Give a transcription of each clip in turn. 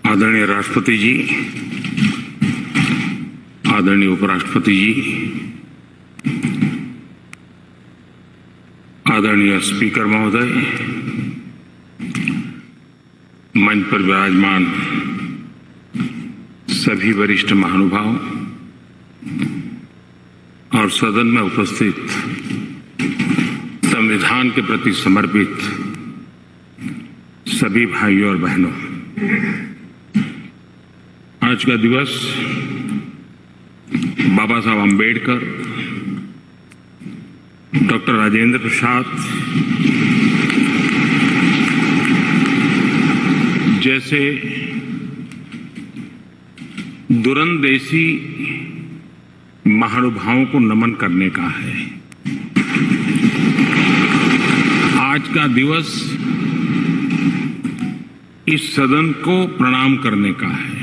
आदरणीय राष्ट्रपति जी, आदरणीय उपराष्ट्रपति जी, आदरणीय स्पीकर महोदय, मंच पर विराजमान सभी वरिष्ठ महानुभाव और सदन में उपस्थित संविधान के प्रति समर्पित सभी भाइयों और बहनों, आज का दिवस बाबा साहब आम्बेडकर, डॉक्टर राजेंद्र प्रसाद जैसे दूरंदेशी महानुभावों को नमन करने का है। आज का दिवस इस सदन को प्रणाम करने का है,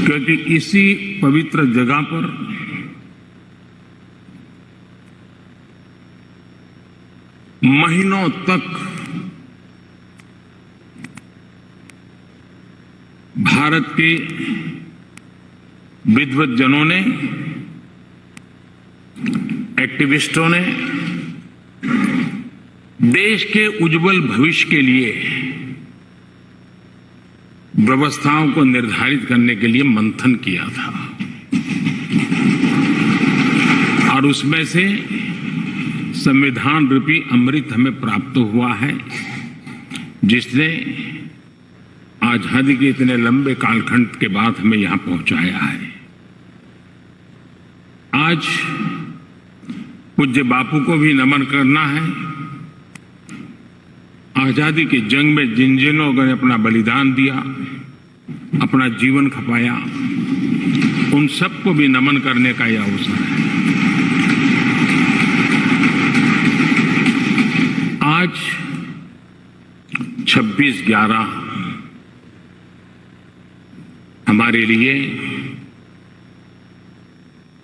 क्योंकि इसी पवित्र जगह पर महीनों तक भारत के विद्वज्जनों ने, एक्टिविस्टों ने देश के उज्जवल भविष्य के लिए व्यवस्थाओं को निर्धारित करने के लिए मंथन किया था और उसमें से संविधान रूपी अमृत हमें प्राप्त हुआ है, जिसने आजादी के इतने लंबे कालखंड के बाद हमें यहां पहुंचाया है। आज पूज्य बापू को भी नमन करना है। आजादी की जंग में जिन जिन लोगों ने अपना बलिदान दिया, अपना जीवन खपाया, उन सबको भी नमन करने का यह अवसर है। आज 26/11 हमारे लिए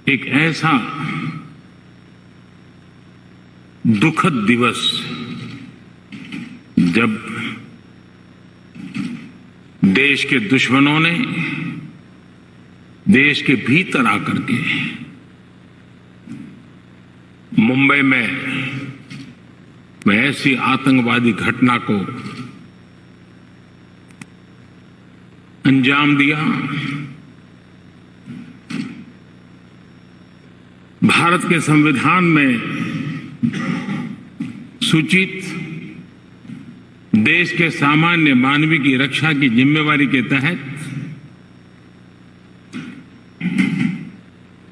एक ऐसा दुखद दिवस, जब देश के दुश्मनों ने देश के भीतर आकर के मुंबई में ऐसी आतंकवादी घटना को अंजाम दिया। भारत के संविधान में सूचित देश के सामान्य मानवी की रक्षा की जिम्मेवारी के तहत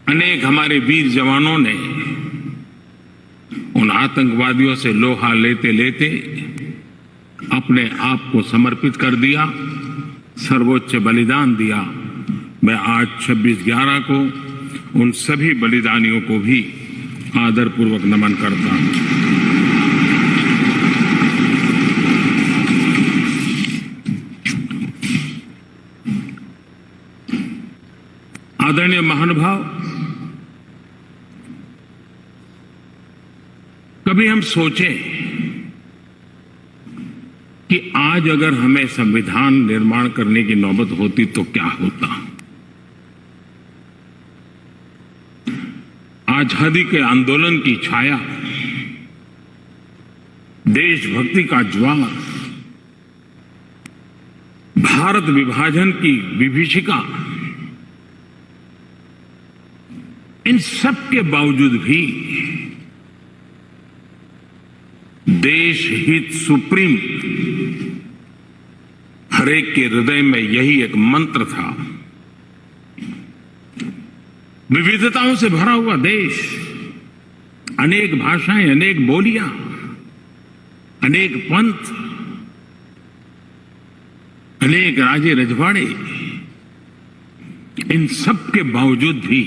अनेक हमारे वीर जवानों ने उन आतंकवादियों से लोहा लेते लेते अपने आप को समर्पित कर दिया, सर्वोच्च बलिदान दिया। मैं आज 26/11 को उन सभी बलिदानियों को भी आदरपूर्वक नमन करता हूं। आदरणीय महानुभाव, कभी हम सोचें कि आज अगर हमें संविधान निर्माण करने की नौबत होती तो क्या होता। आजादी के आंदोलन की छाया, देशभक्ति का ज्वार, भारत विभाजन की विभीषिका, इन सब के बावजूद भी देश हित सुप्रीम हरेक के हृदय में यही एक मंत्र था। विविधताओं से भरा हुआ देश, अनेक भाषाएं, अनेक बोलियां, अनेक पंथ, अनेक राजे रजवाड़े, इन सब के बावजूद भी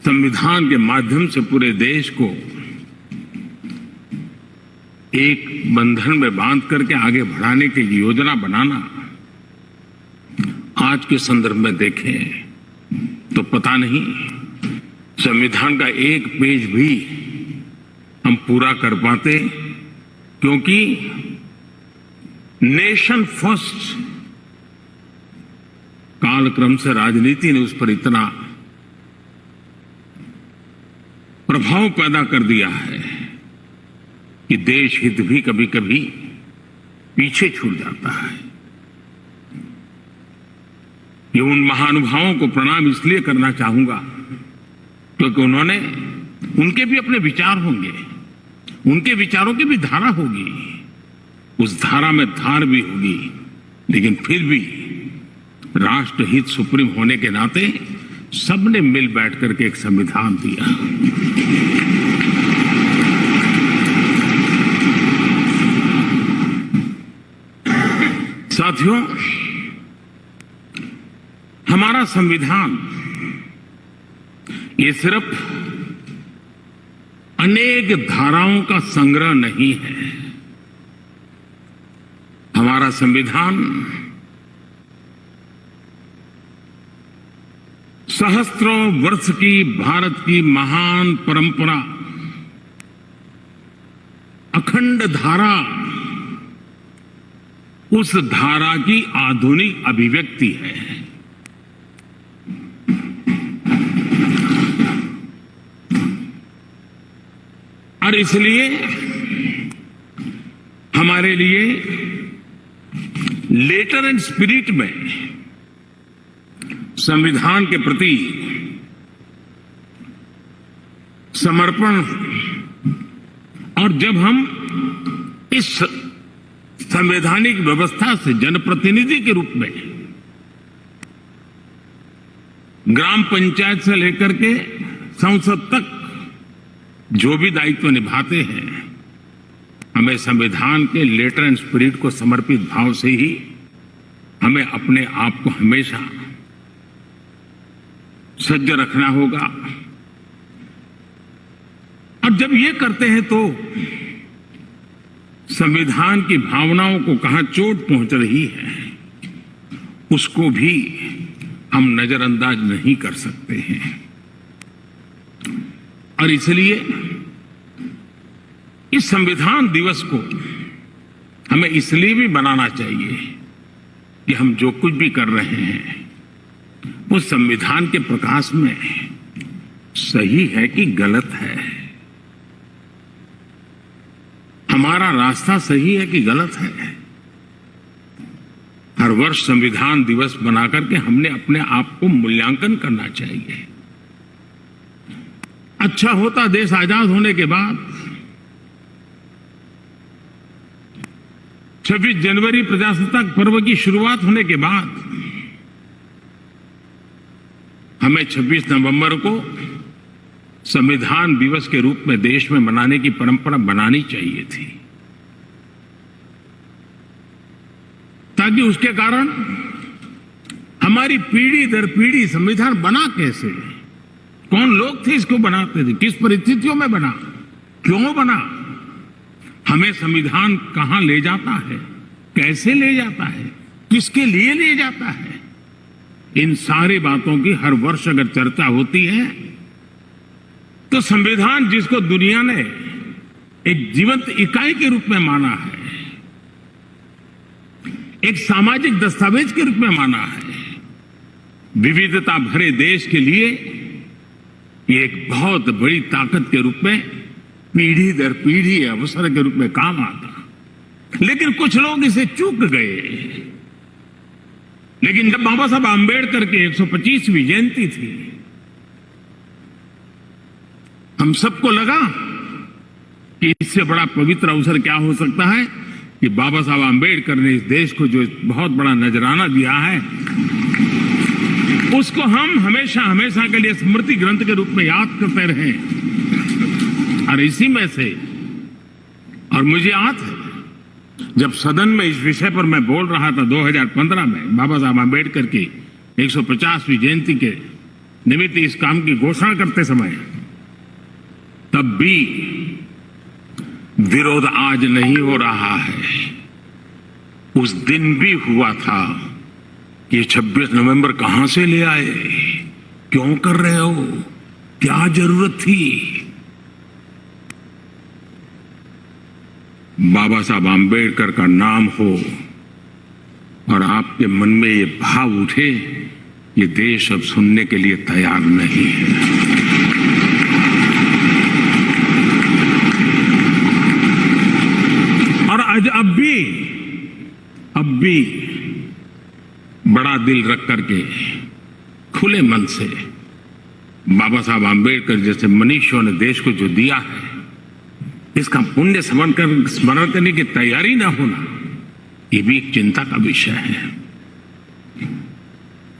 संविधान के माध्यम से पूरे देश को एक बंधन में बांध करके आगे बढ़ाने की योजना बनाना, आज के संदर्भ में देखें तो पता नहीं संविधान का एक पेज भी हम पूरा कर पाते क्योंकि नेशन फर्स्ट कालक्रम से राजनीति ने उस पर इतना प्रभाव पैदा कर दिया है कि देश हित भी कभी कभी पीछे छूट जाता है। ये उन महानुभावों को प्रणाम इसलिए करना चाहूंगा क्योंकि उनके भी अपने विचार होंगे, उनके विचारों की भी धारा होगी, उस धारा में धार भी होगी, लेकिन फिर भी राष्ट्रहित सुप्रीम होने के नाते सबने मिल बैठ करके एक संविधान दिया। साथियों, हमारा संविधान ये सिर्फ अनेक धाराओं का संग्रह नहीं है। हमारा संविधान सहस्त्रों वर्ष की भारत की महान परंपरा, अखंड धारा, उस धारा की आधुनिक अभिव्यक्ति है। और इसलिए हमारे लिए लेटर एंड स्पिरिट में संविधान के प्रति समर्पण, और जब हम इस संवैधानिक व्यवस्था से जनप्रतिनिधि के रूप में ग्राम पंचायत से लेकर के संसद तक जो भी दायित्व निभाते हैं, हमें संविधान के लेटर एंड स्पिरिट को समर्पित भाव से ही हमें अपने आप को हमेशा सज्ज रखना होगा। और जब ये करते हैं तो संविधान की भावनाओं को कहां चोट पहुंच रही है उसको भी हम नजरअंदाज नहीं कर सकते हैं। और इसलिए इस संविधान दिवस को हमें इसलिए भी मनाना चाहिए कि हम जो कुछ भी कर रहे हैं वो संविधान के प्रकाश में सही है कि गलत है, हमारा रास्ता सही है कि गलत है। हर वर्ष संविधान दिवस बनाकर के हमने अपने आप को मूल्यांकन करना चाहिए। अच्छा होता देश आजाद होने के बाद 26 जनवरी प्रजासत्ताक पर्व की शुरुआत होने के बाद हमें 26 नवंबर को संविधान दिवस के रूप में देश में मनाने की परंपरा बनानी चाहिए थी, ताकि उसके कारण हमारी पीढ़ी दर पीढ़ी संविधान बना कैसे, कौन लोग थे इसको बनाते थे, किस परिस्थितियों में बना, क्यों बना, हमें संविधान कहां ले जाता है, कैसे ले जाता है, किसके लिए ले जाता है, इन सारी बातों की हर वर्ष अगर चर्चा होती है तो संविधान जिसको दुनिया ने एक जीवंत इकाई के रूप में माना है, एक सामाजिक दस्तावेज के रूप में माना है, विविधता भरे देश के लिए ये एक बहुत बड़ी ताकत के रूप में पीढ़ी दर पीढ़ी अवसर के रूप में काम आता। लेकिन कुछ लोग इसे चूक गए। लेकिन जब बाबा साहब आंबेडकर की 125वीं जयंती थी, हम सबको लगा कि इससे बड़ा पवित्र अवसर क्या हो सकता है कि बाबा साहब आंबेडकर ने इस देश को जो बहुत बड़ा नजराना दिया है उसको हम हमेशा हमेशा के लिए स्मृति ग्रंथ के रूप में याद करते रहे। और इसी में से, और मुझे याद है जब सदन में इस विषय पर मैं बोल रहा था 2015 में बाबा साहब आंबेडकर की 150वीं जयंती के निमित्त इस काम की घोषणा करते समय, तब भी विरोध आज नहीं हो रहा है, उस दिन भी हुआ था कि 26 नवंबर कहां से ले आए, क्यों कर रहे हो, क्या जरूरत थी। बाबा साहब आम्बेडकर का नाम हो और आपके मन में ये भाव उठे, ये देश अब सुनने के लिए तैयार नहीं है। और आज अब भी बड़ा दिल रख करके खुले मन से बाबा साहब आम्बेडकर जैसे मनीषियों ने देश को जो दिया है, इसका पुण्य स्मरण करने की तैयारी ना होना, ये भी एक चिंता का विषय है।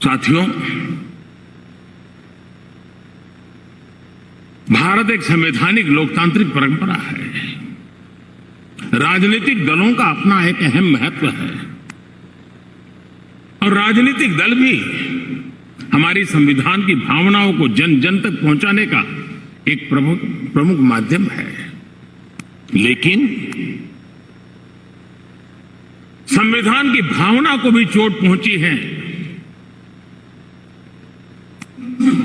साथियों, भारत एक संवैधानिक लोकतांत्रिक परंपरा है। राजनीतिक दलों का अपना एक अहम महत्व है और राजनीतिक दल भी हमारी संविधान की भावनाओं को जन जन तक पहुंचाने का एक प्रमुख माध्यम है। लेकिन संविधान की भावना को भी चोट पहुंची है।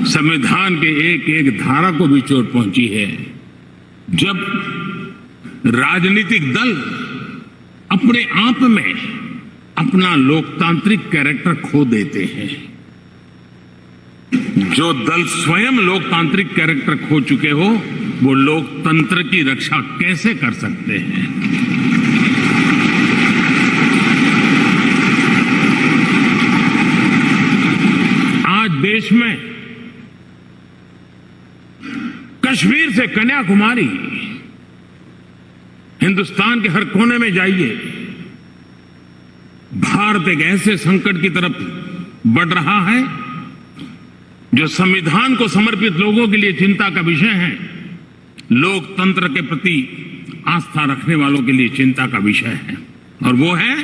संविधान के एक एक धारा को भी चोट पहुंची है जब राजनीतिक दल अपने आप में अपना लोकतांत्रिक कैरेक्टर खो देते हैं। जो दल स्वयं लोकतांत्रिक कैरेक्टर खो चुके हो, वो लोकतंत्र की रक्षा कैसे कर सकते हैं? आज देश में कश्मीर से कन्याकुमारी, हिंदुस्तान के हर कोने में जाइए, भारत एक ऐसे संकट की तरफ बढ़ रहा है जो संविधान को समर्पित लोगों के लिए चिंता का विषय है, लोकतंत्र के प्रति आस्था रखने वालों के लिए चिंता का विषय है, और वो है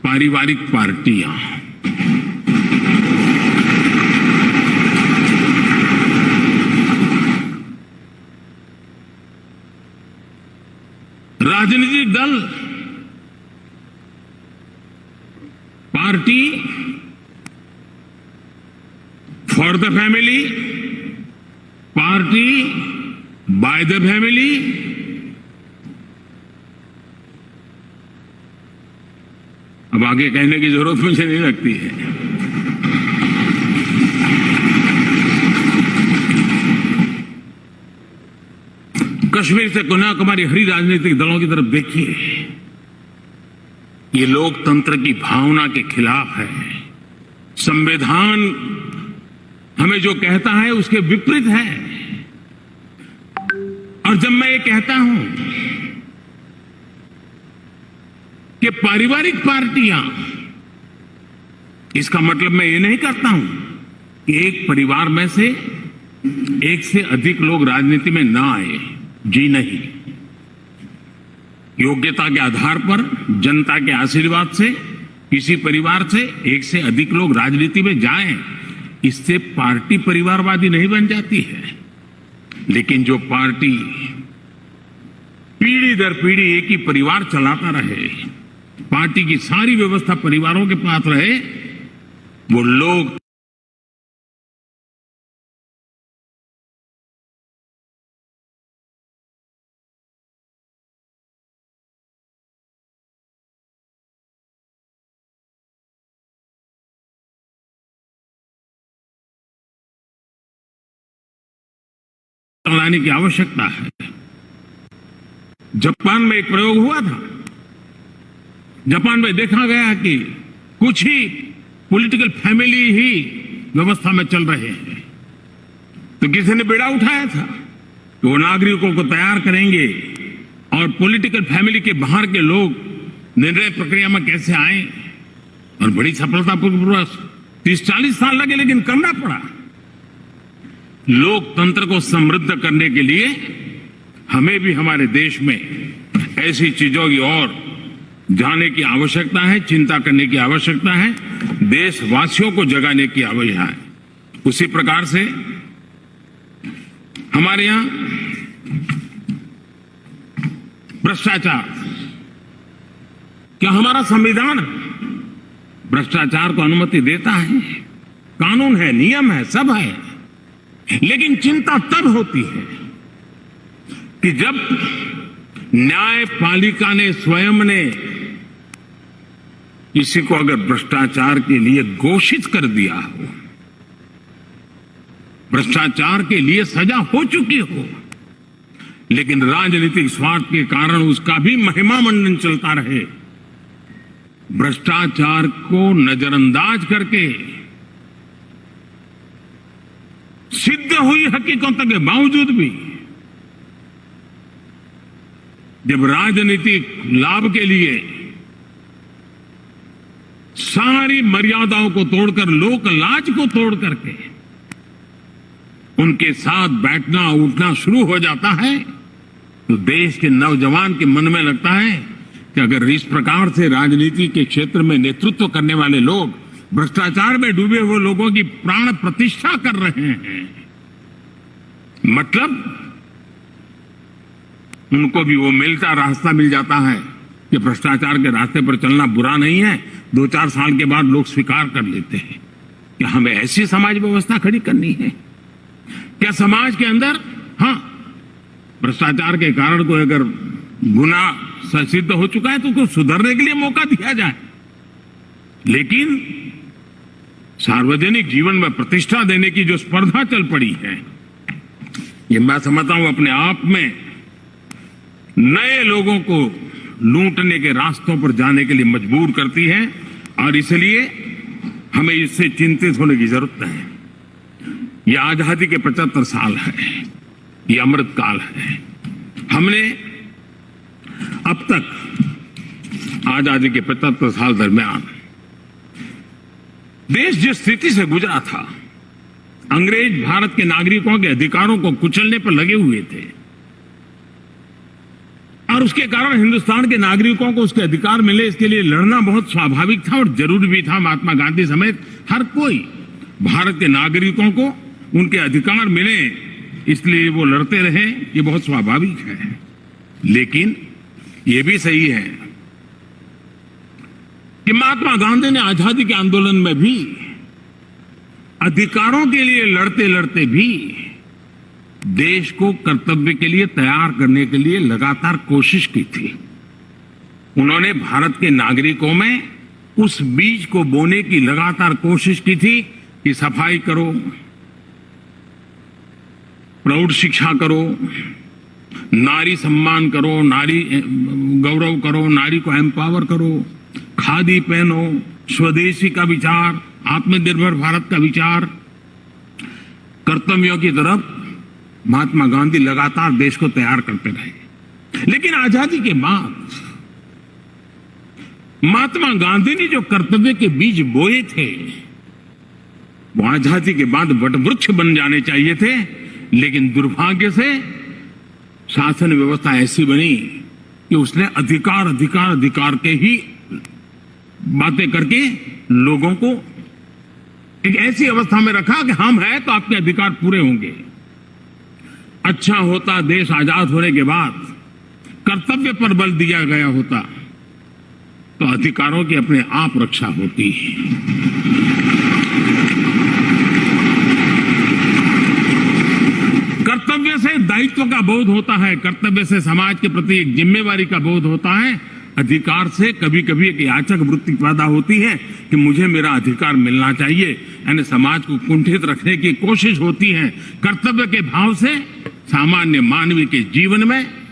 पारिवारिक पार्टियां। राजनीतिक दल, party for the family, party by the family, अब आगे कहने की जरूरत मुझे नहीं लगती है। कश्मीर से कन्याकुमारी हरी राजनीतिक दलों की तरफ देखिए, ये लोकतंत्र की भावना के खिलाफ है। संविधान हमें जो कहता है उसके विपरीत है। और जब मैं ये कहता हूं कि पारिवारिक पार्टियां, इसका मतलब मैं ये नहीं करता हूं कि एक परिवार में से एक से अधिक लोग राजनीति में ना आए। जी नहीं, योग्यता के आधार पर जनता के आशीर्वाद से किसी परिवार से एक से अधिक लोग राजनीति में जाएं, इससे पार्टी परिवारवादी नहीं बन जाती है। लेकिन जो पार्टी पीढ़ी दर पीढ़ी एक ही परिवार चलाता रहे, पार्टी की सारी व्यवस्था परिवारों के पास रहे, वो लोग लाने की आवश्यकता है। जापान में एक प्रयोग हुआ था। जापान में देखा गया कि कुछ ही पॉलिटिकल फैमिली ही व्यवस्था में चल रहे हैं, तो किसी ने बेड़ा उठाया था कि वो नागरिकों को तैयार करेंगे और पॉलिटिकल फैमिली के बाहर के लोग निर्णय प्रक्रिया में कैसे आए, और बड़ी सफलतापूर्वक 30-40 साल लगे, लेकिन करना पड़ा। लोकतंत्र को समृद्ध करने के लिए हमें भी हमारे देश में ऐसी चीजों की ओर जाने की आवश्यकता है, चिंता करने की आवश्यकता है, देशवासियों को जगाने की आवश्यकता है। उसी प्रकार से हमारे यहां भ्रष्टाचार, क्या हमारा संविधान भ्रष्टाचार को अनुमति देता है? कानून है, नियम है, सब है, लेकिन चिंता तब होती है कि जब न्यायपालिका ने स्वयं ने किसी को अगर भ्रष्टाचार के लिए घोषित कर दिया हो, भ्रष्टाचार के लिए सजा हो चुकी हो, लेकिन राजनीतिक स्वार्थ के कारण उसका भी महिमा मंडन चलता रहे, भ्रष्टाचार को नजरअंदाज करके सिद्ध हुई हकीकतों के बावजूद भी जब राजनीतिक लाभ के लिए सारी मर्यादाओं को तोड़कर, लोक लाज को तोड़ करके उनके साथ बैठना उठना शुरू हो जाता है, तो देश के नौजवान के मन में लगता है कि अगर इस प्रकार से राजनीति के क्षेत्र में नेतृत्व करने वाले लोग भ्रष्टाचार में डूबे हुए लोगों की प्राण प्रतिष्ठा कर रहे हैं, मतलब उनको भी वो मिलता रास्ता मिल जाता है कि भ्रष्टाचार के रास्ते पर चलना बुरा नहीं है। 2-4 साल के बाद लोग स्वीकार कर लेते हैं कि हमें ऐसी समाज व्यवस्था खड़ी करनी है। क्या समाज के अंदर भ्रष्टाचार के कारण कोई अगर गुना सिद्ध हो चुका है तो उसको सुधरने के लिए मौका दिया जाए, लेकिन सार्वजनिक जीवन में प्रतिष्ठा देने की जो स्पर्धा चल पड़ी है, ये मैं समझता हूं अपने आप में नए लोगों को लूटने के रास्तों पर जाने के लिए मजबूर करती है, और इसलिए हमें इससे चिंतित होने की जरूरत है। ये आजादी के 75 साल है, ये अमृत काल है। हमने अब तक आजादी के 75 साल दरमियान देश जिस स्थिति से गुजरा था, अंग्रेज भारत के नागरिकों के अधिकारों को कुचलने पर लगे हुए थे, और उसके कारण हिंदुस्तान के नागरिकों को उसके अधिकार मिले, इसके लिए लड़ना बहुत स्वाभाविक था और जरूरी भी था। महात्मा गांधी समेत हर कोई भारत के नागरिकों को उनके अधिकार मिले, इसलिए वो लड़ते रहे, ये बहुत स्वाभाविक है। लेकिन ये भी सही है कि महात्मा गांधी ने आजादी के आंदोलन में भी अधिकारों के लिए लड़ते लड़ते भी देश को कर्तव्य के लिए तैयार करने के लिए लगातार कोशिश की थी। उन्होंने भारत के नागरिकों में उस बीज को बोने की लगातार कोशिश की थी कि सफाई करो, प्रौढ़ शिक्षा करो, नारी सम्मान करो, नारी गौरव करो, नारी को एम्पावर करो, खादी पहनो, स्वदेशी का विचार, आत्मनिर्भर भारत का विचार, कर्तव्यों की तरफ महात्मा गांधी लगातार देश को तैयार करते रहे। लेकिन आजादी के बाद महात्मा गांधी ने जो कर्तव्य के बीज बोए थे, वो आजादी के बाद वटवृक्ष बन जाने चाहिए थे, लेकिन दुर्भाग्य से शासन व्यवस्था ऐसी बनी कि उसने अधिकार अधिकार अधिकार के ही बातें करके लोगों को एक ऐसी अवस्था में रखा कि हम हैं तो आपके अधिकार पूरे होंगे। अच्छा होता देश आजाद होने के बाद कर्तव्य पर बल दिया गया होता तो अधिकारों की अपने आप रक्षा होती। कर्तव्य से दायित्व का बोध होता है, कर्तव्य से समाज के प्रति एक जिम्मेवारी का बोध होता है। अधिकार से कभी कभी एक याचक वृत्ति पैदा होती है कि मुझे मेरा अधिकार मिलना चाहिए, यानी समाज को कुंठित रखने की कोशिश होती है। कर्तव्य के भाव से सामान्य मानवीय के जीवन में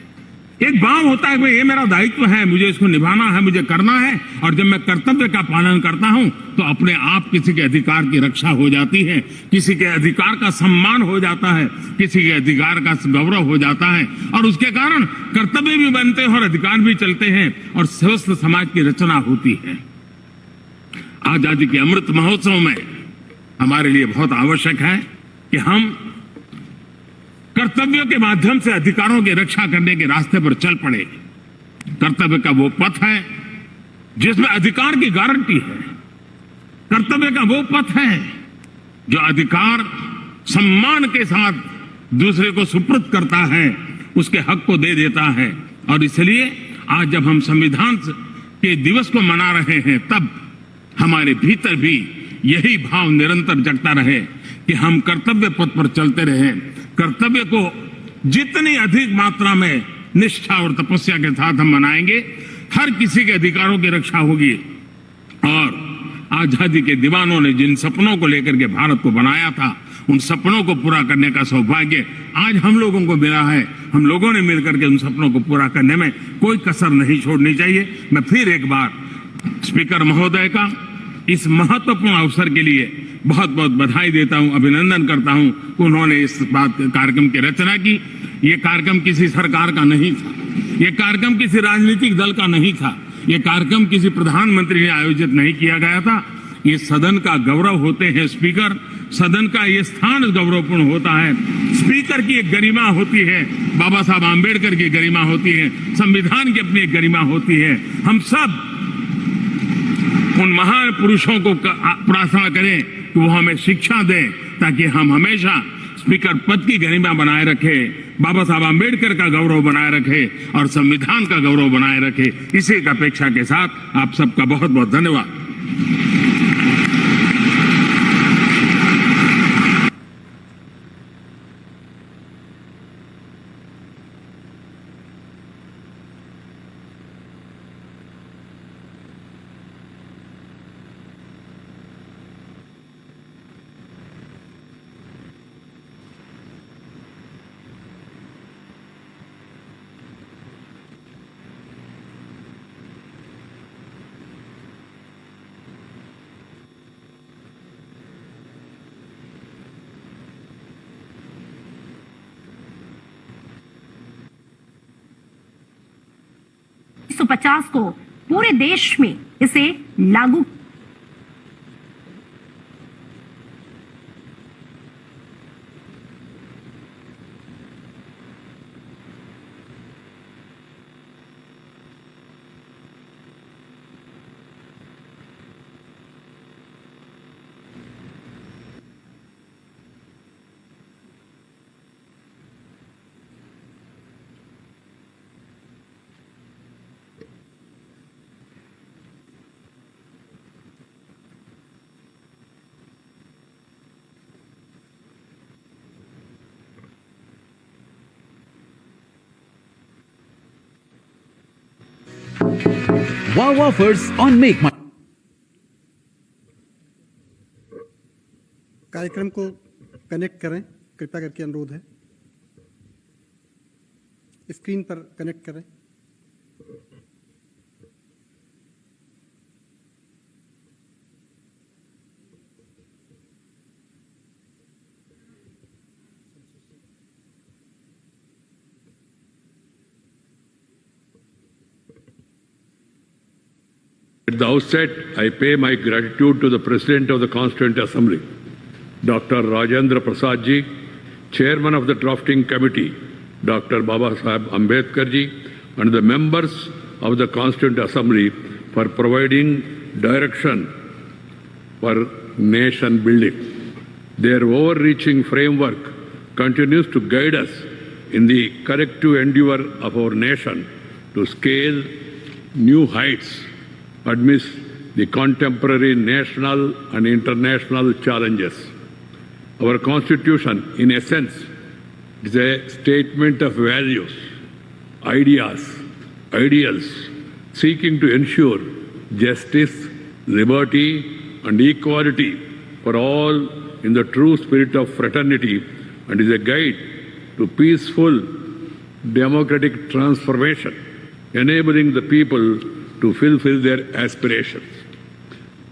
एक भाव होता है कि ये मेरा दायित्व है, मुझे इसको निभाना है, मुझे करना है, और जब मैं कर्तव्य का पालन करता हूं तो अपने आप किसी के अधिकार की रक्षा हो जाती है, किसी के अधिकार का सम्मान हो जाता है, किसी के अधिकार का गौरव हो जाता है, और उसके कारण कर्तव्य भी बनते हैं और अधिकार भी चलते हैं और स्वस्थ समाज की रचना होती है। आजादी के अमृत महोत्सव में हमारे लिए बहुत आवश्यक है कि हम कर्तव्यों के माध्यम से अधिकारों की रक्षा करने के रास्ते पर चल पड़े। कर्तव्य का वो पथ है जिसमें अधिकार की गारंटी है, कर्तव्य का वो पथ है जो अधिकार सम्मान के साथ दूसरे को सुपुर्द करता है, उसके हक को दे देता है। और इसलिए आज जब हम संविधान के दिवस को मना रहे हैं, तब हमारे भीतर भी यही भाव निरंतर जगता रहे कि हम कर्तव्य पथ पर चलते रहें, कर्तव्य को जितनी अधिक मात्रा में निष्ठा और तपस्या के साथ हम मनाएंगे, हर किसी के अधिकारों की रक्षा होगी। और आजादी के दीवानों ने जिन सपनों को लेकर के भारत को बनाया था, उन सपनों को पूरा करने का सौभाग्य आज हम लोगों को मिला है। हम लोगों ने मिलकर के उन सपनों को पूरा करने में कोई कसर नहीं छोड़नी चाहिए। मैं फिर एक बार स्पीकर महोदय का इस महत्वपूर्ण अवसर के लिए बहुत बहुत बधाई देता हूं, अभिनंदन करता हूं कि उन्होंने इस बात कार्यक्रम की रचना की। ये कार्यक्रम किसी सरकार का नहीं था, ये कार्यक्रम किसी राजनीतिक दल का नहीं था, ये कार्यक्रम किसी प्रधानमंत्री ने आयोजित नहीं किया गया था। ये सदन का गौरव होते हैं स्पीकर, सदन का ये स्थान गौरवपूर्ण होता है। स्पीकर की एक गरिमा होती है, बाबा साहब आंबेडकर की गरिमा होती है, संविधान की अपनी एक गरिमा होती है। हम सब उन महान पुरुषों को प्रार्थना करें कि वो हमें शिक्षा दें, ताकि हम हमेशा स्पीकर पद की गरिमा बनाए रखें, बाबा साहब आंबेडकर का गौरव बनाए रखें और संविधान का गौरव बनाए रखें। इसी एक अपेक्षा के साथ आप सबका बहुत बहुत धन्यवाद। को पूरे देश में इसे लागू Wow offers on Make My. कार्यक्रम को कनेक्ट करें, कृपया करके अनुरोध है। स्क्रीन पर कनेक्ट करें। At the outset, I pay my gratitude to the President of the Constituent Assembly, Dr. Rajendra Prasad ji, Chairman of the Drafting Committee, Dr. Baba Saheb Ambedkar ji, and the members of the Constituent Assembly for providing direction for nation building. Their overreaching framework continues to guide us in the collective endeavor of our nation to scale new heights amidst the contemporary national and international challenges. Our Constitution, in essence, is a statement of values, ideas, ideals, seeking to ensure justice, liberty, and equality for all in the true spirit of fraternity, and is a guide to peaceful democratic transformation, enabling the people to fulfill their aspirations.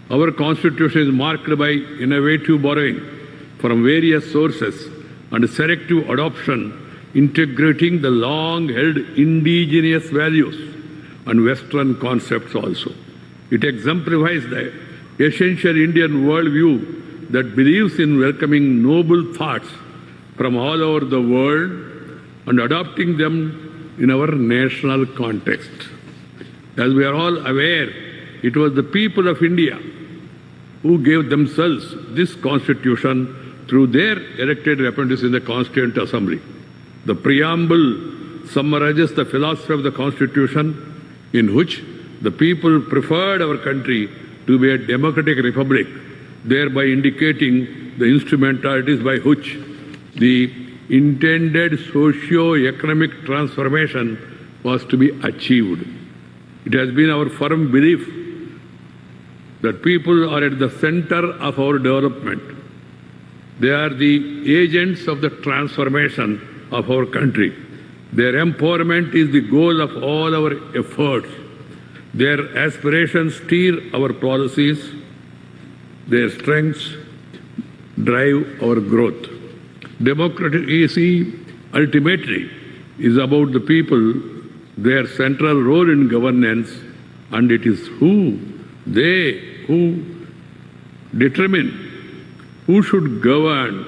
Our Constitution is marked by innovative borrowing from various sources and selective adoption, integrating the long-held indigenous values and Western concepts also. It exemplifies the essential Indian worldview that believes in welcoming noble thoughts from all over the world and adopting them in our national context. As we are all aware, it was the people of India who gave themselves this Constitution through their elected representatives in the Constituent Assembly. The preamble summarizes the philosophy of the Constitution, in which the people preferred our country to be a democratic republic, thereby indicating the instrumentalities by which the intended socio-economic transformation was to be achieved. It has been our firm belief that people are at the center of our development. They are the agents of the transformation of our country. Their empowerment is the goal of all our efforts. Their aspirations steer our policies. Their strengths drive our growth. Democracy ultimately is about the people, their central role in governance, and it is who determine who should govern,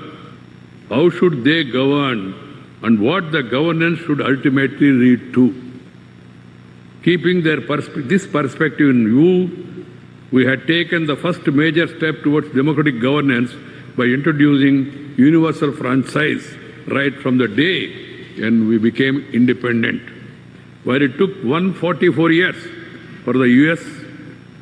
how should they govern, and what the governance should ultimately lead to. Keeping this perspective in view, we had taken the first major step towards democratic governance by introducing universal franchise right from the day when we became independent. While it took 144 years for the US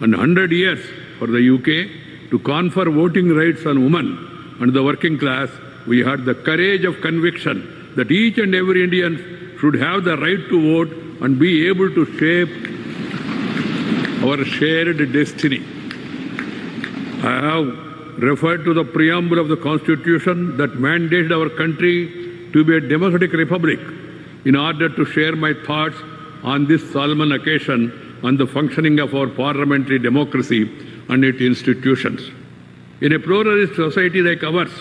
and 100 years for the UK to confer voting rights on women and the working class, we had the courage of conviction that each and every Indian should have the right to vote and be able to shape our shared destiny. I have referred to the preamble of the Constitution that mandated our country to be a democratic republic in order to share my thoughts on this solemn occasion on the functioning of our parliamentary democracy and its institutions. In a pluralist society like ours,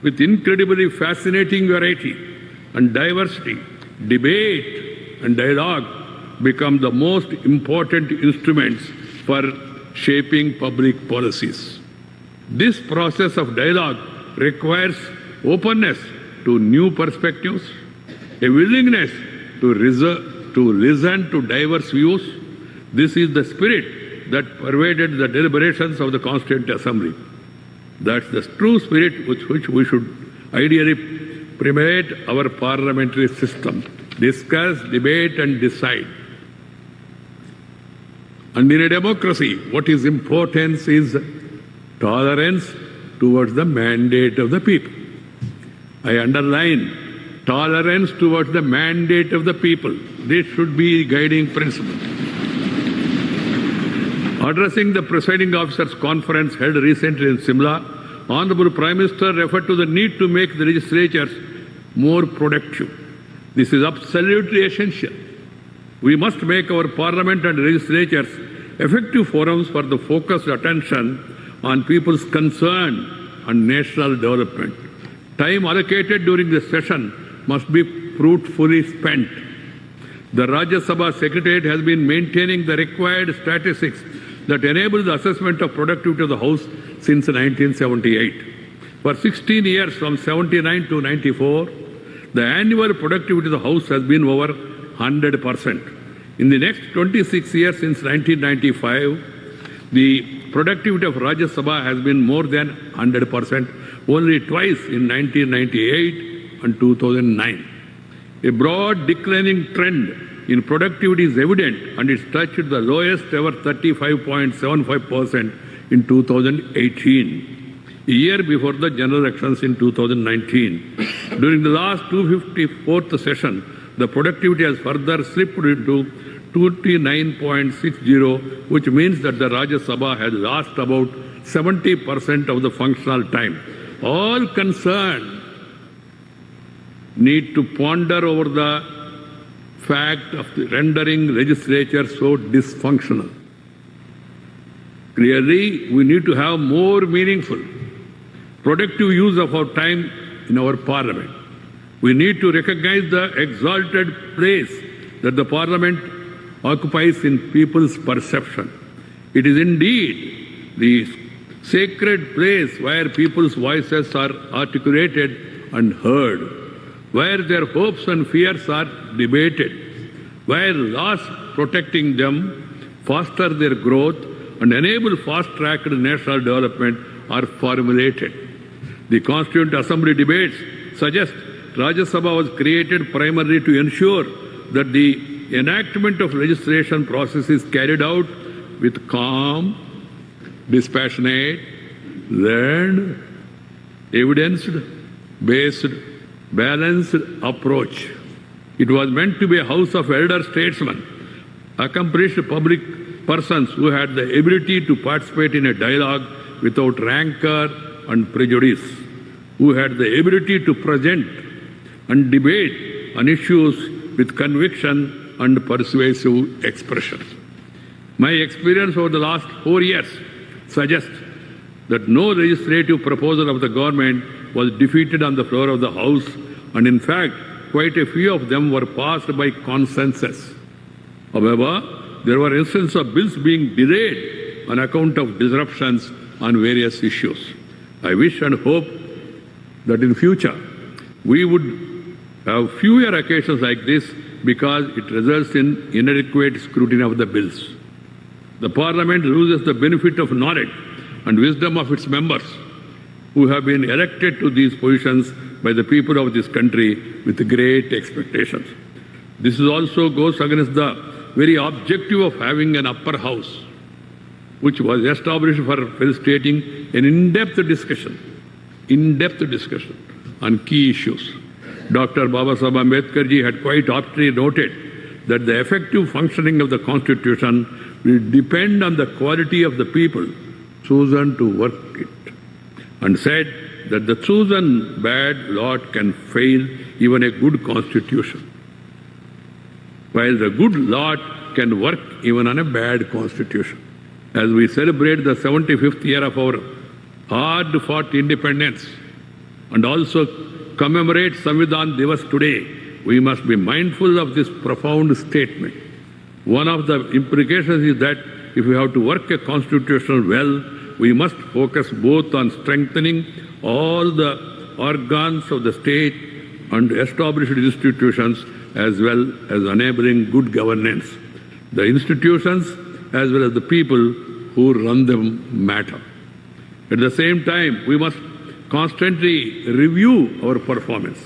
with incredibly fascinating variety and diversity, debate and dialogue become the most important instruments for shaping public policies. This process of dialogue requires openness to new perspectives, a willingness to listen to diverse views. This is the spirit that pervaded the deliberations of the Constituent Assembly. That's the true spirit with which we should ideally permeate our parliamentary system. Discuss, debate, and decide. And in a democracy, what is important is tolerance towards the mandate of the people. I underline tolerance towards the mandate of the people. This should be guiding principle. Addressing the presiding officers' conference held recently in Simla, Honorable Prime Minister referred to the need to make the legislatures more productive. This is absolutely essential. We must make our parliament and legislatures effective forums for the focused attention on people's concern and national development. Time allocated during this session must be fruitfully spent. The Rajya Sabha Secretariat has been maintaining the required statistics that enable the assessment of productivity of the House since 1978. For 16 years, from 79 to 94, the annual productivity of the House has been over 100%. In the next 26 years since 1995, the productivity of Rajya Sabha has been more than 100%, only twice in 1998 and 2009. A broad declining trend in productivity is evident, and it's touched the lowest ever 35.75% in 2018, a year before the general elections in 2019. During the last 254th session, the productivity has further slipped into 29.60, which means that the Rajya Sabha has lost about 70% of the functional time. All concerned need to ponder over the fact of the rendering legislature so dysfunctional. Clearly, we need to have more meaningful, productive use of our time in our parliament. We need to recognize the exalted place that the parliament occupies in people's perception. It is indeed the sacred place where people's voices are articulated and heard, where their hopes and fears are debated, where laws protecting them foster their growth and enable fast-tracked national development are formulated. The Constituent Assembly debates suggest Rajya Sabha was created primarily to ensure that the enactment of legislation process is carried out with calm, dispassionate, learned, evidence-based balanced approach. It was meant to be a house of elder statesmen, accomplished public persons who had the ability to participate in a dialogue without rancor and prejudice, who had the ability to present and debate on issues with conviction and persuasive expression. My experience over the last 4 years suggests that no legislative proposal of the government was defeated on the floor of the House, and in fact, quite a few of them were passed by consensus. However, there were instances of bills being delayed on account of disruptions on various issues. I wish and hope that in future we would have fewer occasions like this because it results in inadequate scrutiny of the bills. The Parliament loses the benefit of knowledge and wisdom of its members who have been elected to these positions by the people of this country with great expectations. This also goes against the very objective of having an upper house, which was established for facilitating an in-depth discussion on key issues. Dr. Babasaheb Ambedkar ji had quite aptly noted that the effective functioning of the Constitution will depend on the quality of the people chosen to work it, and said that the chosen bad lot can fail even a good Constitution, while the good lot can work even on a bad Constitution. As we celebrate the 75th year of our hard-fought independence and also commemorate Samvidhan Divas today, we must be mindful of this profound statement. One of the implications is that if we have to work a constitution well, we must focus both on strengthening all the organs of the state and established institutions as well as enabling good governance. The institutions as well as the people who run them matter. At the same time, we must constantly review our performance,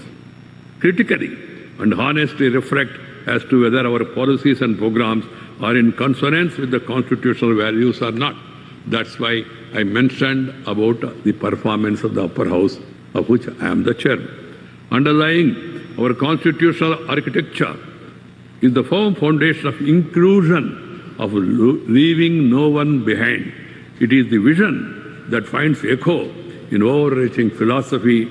critically and honestly reflect as to whether our policies and programs are in consonance with the constitutional values or not. That's why I mentioned about the performance of the upper house, of which I am the chairman. Underlying our constitutional architecture is the firm foundation of inclusion, of leaving no one behind. It is the vision that finds echo in overreaching philosophy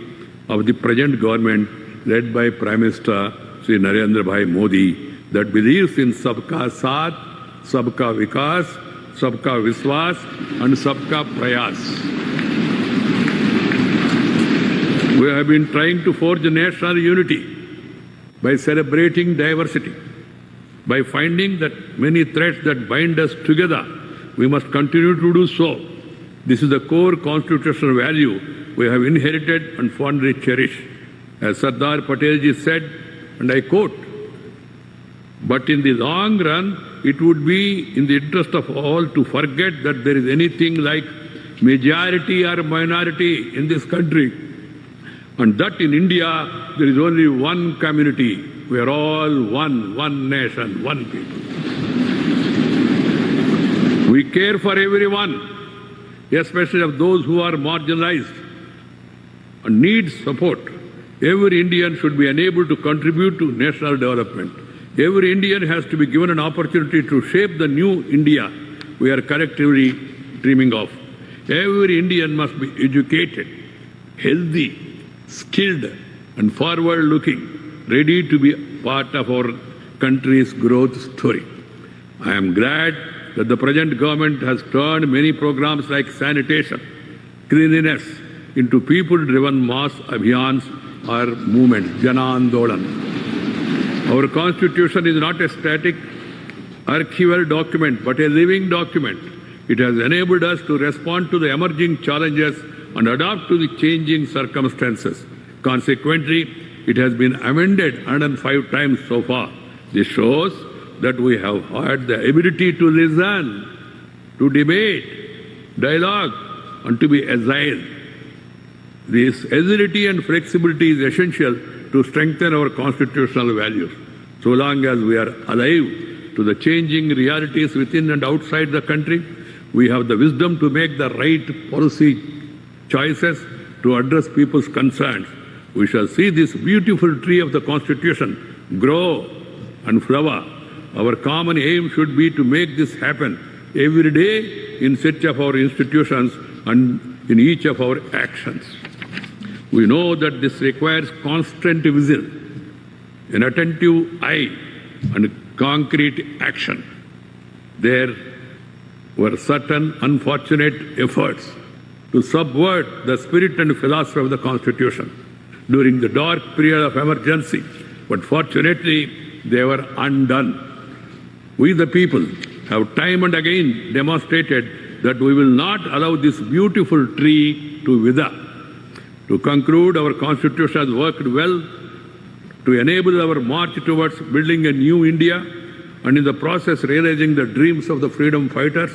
of the present government led by Prime Minister Sri Narendra Bhai Modi, that believes in Sabka Saath, Sabka Vikas, Sabka Viswas and Sabka Prayas. We have been trying to forge national unity by celebrating diversity, by finding that many threads that bind us together, we must continue to do so. This is the core constitutional value we have inherited and fondly cherish. As Sardar Patelji said, and I quote, "But in the long run, it would be in the interest of all to forget that there is anything like majority or minority in this country, and that in India there is only one community. We are all one nation, one people. We care for everyone, especially of those who are marginalized and need support. Every Indian should be enabled to contribute to national development. Every Indian has to be given an opportunity to shape the new India we are collectively dreaming of. Every Indian must be educated, healthy, skilled and forward-looking, ready to be part of our country's growth story. I am glad that the present government has turned many programs like sanitation, cleanliness into people-driven mass abhiyans or movements, Jana Andolan. Our constitution is not a static archival document, but a living document. It has enabled us to respond to the emerging challenges and adapt to the changing circumstances. Consequently, it has been amended 105 times so far. This shows that we have had the ability to listen, to debate, dialogue, and to be agile. This agility and flexibility is essential to strengthen our constitutional values. So long as we are alive to the changing realities within and outside the country, we have the wisdom to make the right policy choices to address people's concerns we shall see this beautiful tree of the Constitution grow and flower. Our common aim should be to make this happen every day in each of our institutions and in each of our actions. We know that this requires constant vision, an attentive eye, and concrete action. There were certain unfortunate efforts to subvert the spirit and philosophy of the Constitution during the dark period of emergency, but fortunately they were undone. We the people have time and again demonstrated that we will not allow this beautiful tree to wither. To conclude, our Constitution has worked well to enable our march towards building a new India and in the process realizing the dreams of the freedom fighters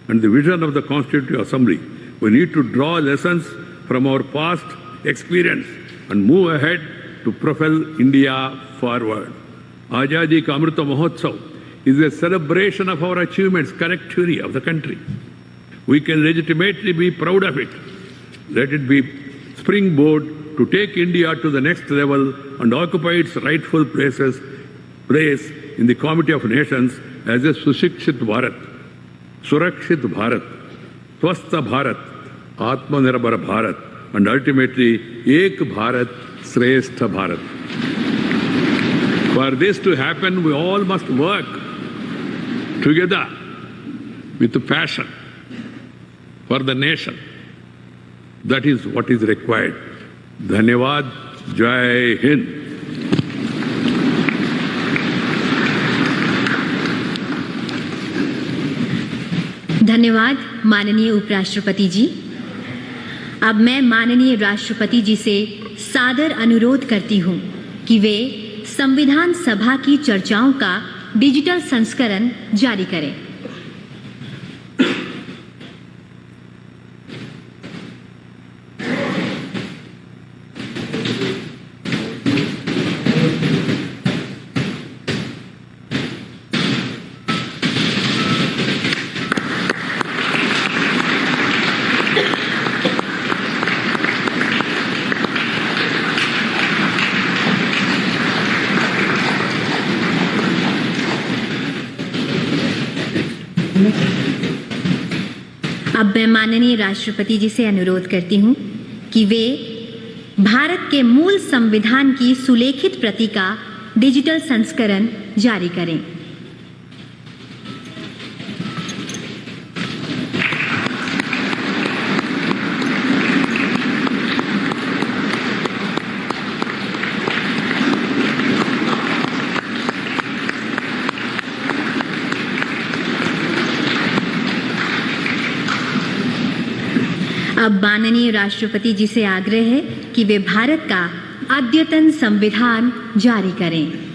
and the vision of the Constituent Assembly. We need to draw lessons from our past experience and move ahead to propel India forward. Azadi Ka Amrita Mahotsav is a celebration of our achievements collectively of the country. We can legitimately be proud of it. Let it be springboard to take India to the next level and occupy its rightful place in the Committee of Nations as a Sushikshit Bharat, Surakshit Bharat, Swastha Bharat, Atmanirbhar Bharat, and ultimately Ek Bharat, Shrestha Bharat. For this to happen, we all must work together with passion for the nation. That is what is required. Dhanyavad, Jai Hind. धन्यवाद माननीय उपराष्ट्रपति जी। अब मैं माननीय राष्ट्रपति जी से सादर अनुरोध करती हूं कि वे संविधान सभा की चर्चाओं का डिजिटल संस्करण जारी करें। अब मैं माननीय राष्ट्रपति जी से अनुरोध करती हूं कि वे भारत के मूल संविधान की सुलेखित प्रति का डिजिटल संस्करण जारी करें। अब माननीय राष्ट्रपति जी से आग्रह है कि वे भारत का अद्यतन संविधान जारी करें।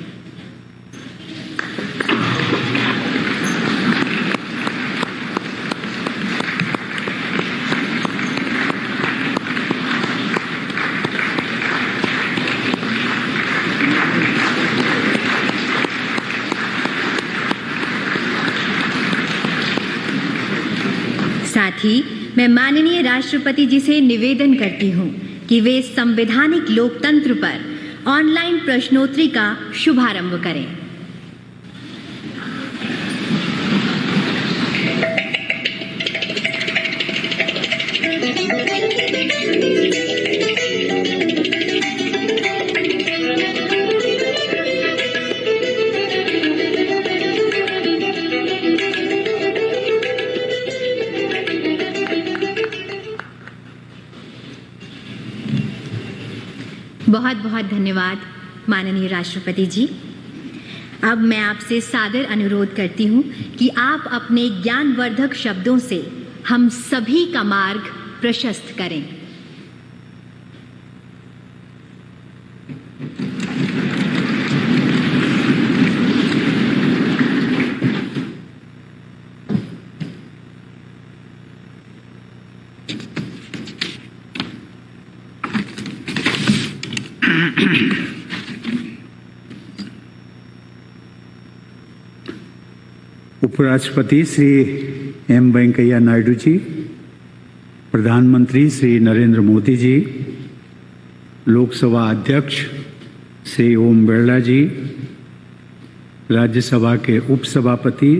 साथ ही मैं माननीय राष्ट्रपति जी से निवेदन करती हूं कि वे संवैधानिक लोकतंत्र पर ऑनलाइन प्रश्नोत्तरी का शुभारंभ करें। बहुत बहुत धन्यवाद माननीय राष्ट्रपति जी। अब मैं आपसे सादर अनुरोध करती हूं कि आप अपने ज्ञानवर्धक शब्दों से हम सभी का मार्ग प्रशस्त करें। उपराष्ट्रपति श्री एम वेंकैया नायडू जी, प्रधानमंत्री श्री नरेंद्र मोदी जी, लोकसभा अध्यक्ष श्री ओम बिरला जी, राज्यसभा के उपसभापति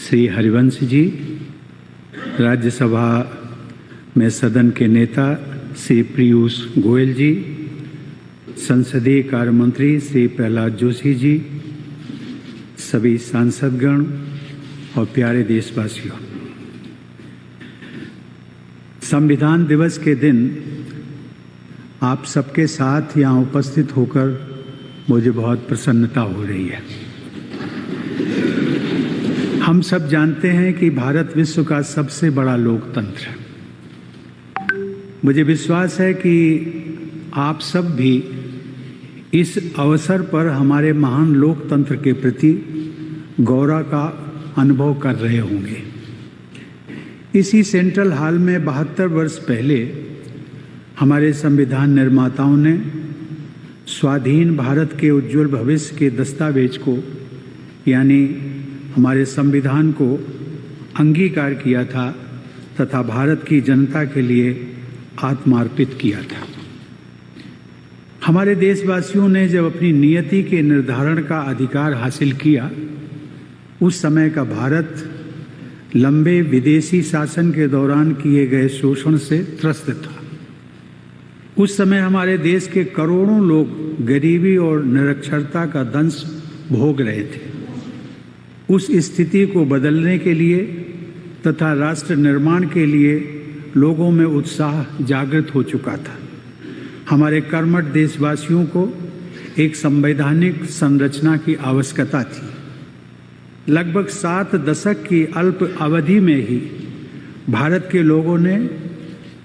श्री हरिवंश जी, राज्यसभा में सदन के नेता श्री पीयूष गोयल जी, संसदीय कार्य मंत्री श्री प्रहलाद जोशी जी, सभी सांसदगण और प्यारे देशवासियों, संविधान दिवस के दिन आप सबके साथ यहाँ उपस्थित होकर मुझे बहुत प्रसन्नता हो रही है। हम सब जानते हैं कि भारत विश्व का सबसे बड़ा लोकतंत्र है। मुझे विश्वास है कि आप सब भी इस अवसर पर हमारे महान लोकतंत्र के प्रति गौरव का अनुभव कर रहे होंगे। इसी सेंट्रल हॉल में 72 वर्ष पहले हमारे संविधान निर्माताओं ने स्वाधीन भारत के उज्जवल भविष्य के दस्तावेज को, यानी हमारे संविधान को अंगीकार किया था तथा भारत की जनता के लिए आत्मार्पित किया था। हमारे देशवासियों ने जब अपनी नियति के निर्धारण का अधिकार हासिल किया, उस समय का भारत लंबे विदेशी शासन के दौरान किए गए शोषण से त्रस्त था। उस समय हमारे देश के करोड़ों लोग गरीबी और निरक्षरता का दंश भोग रहे थे। उस स्थिति को बदलने के लिए तथा राष्ट्र निर्माण के लिए लोगों में उत्साह जागृत हो चुका था। हमारे कर्मठ देशवासियों को एक संवैधानिक संरचना की आवश्यकता थी। लगभग 7 दशक की अल्प अवधि में ही भारत के लोगों ने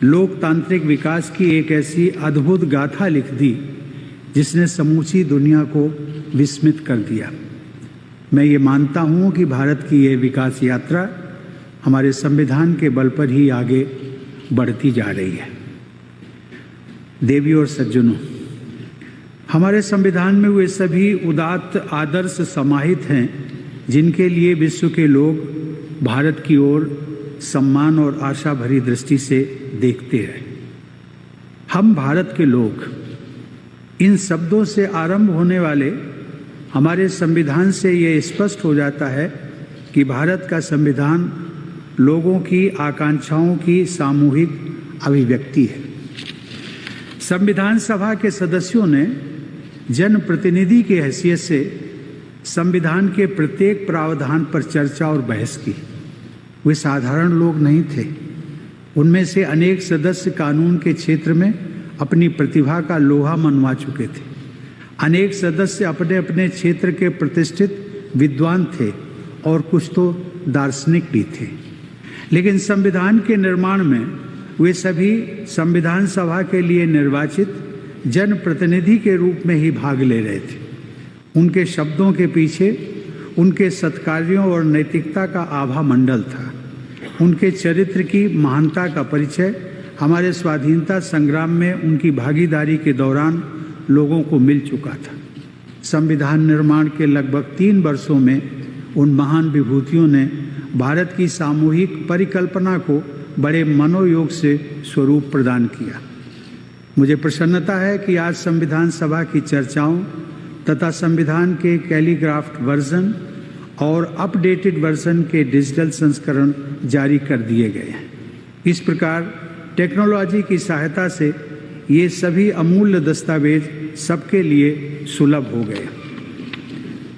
लोकतांत्रिक विकास की एक ऐसी अद्भुत गाथा लिख दी जिसने समूची दुनिया को विस्मित कर दिया। मैं ये मानता हूँ कि भारत की ये विकास यात्रा हमारे संविधान के बल पर ही आगे बढ़ती जा रही है। देवियों और सज्जनों, हमारे संविधान में वे सभी उदात्त आदर्श समाहित हैं जिनके लिए विश्व के लोग भारत की ओर सम्मान और आशा भरी दृष्टि से देखते हैं। हम भारत के लोग, इन शब्दों से आरंभ होने वाले हमारे संविधान से ये स्पष्ट हो जाता है कि भारत का संविधान लोगों की आकांक्षाओं की सामूहिक अभिव्यक्ति है। संविधान सभा के सदस्यों ने जनप्रतिनिधि की हैसियत से संविधान के प्रत्येक प्रावधान पर चर्चा और बहस की। वे साधारण लोग नहीं थे। उनमें से अनेक सदस्य कानून के क्षेत्र में अपनी प्रतिभा का लोहा मनवा चुके थे। अनेक सदस्य अपने अपने क्षेत्र के प्रतिष्ठित विद्वान थे और कुछ तो दार्शनिक भी थे। लेकिन संविधान के निर्माण में वे सभी संविधान सभा के लिए निर्वाचित जनप्रतिनिधि के रूप में ही भाग ले रहे थे। उनके शब्दों के पीछे उनके सत्कार्यों और नैतिकता का आभा मंडल था। उनके चरित्र की महानता का परिचय हमारे स्वाधीनता संग्राम में उनकी भागीदारी के दौरान लोगों को मिल चुका था। संविधान निर्माण के लगभग 3 वर्षों में उन महान विभूतियों ने भारत की सामूहिक परिकल्पना को बड़े मनोयोग से स्वरूप प्रदान किया। मुझे प्रसन्नता है कि आज संविधान सभा की चर्चाओं तथा संविधान के कैलीग्राफ्ट वर्जन और अपडेटेड वर्जन के डिजिटल संस्करण जारी कर दिए गए हैं। इस प्रकार टेक्नोलॉजी की सहायता से ये सभी अमूल्य दस्तावेज सबके लिए सुलभ हो गए।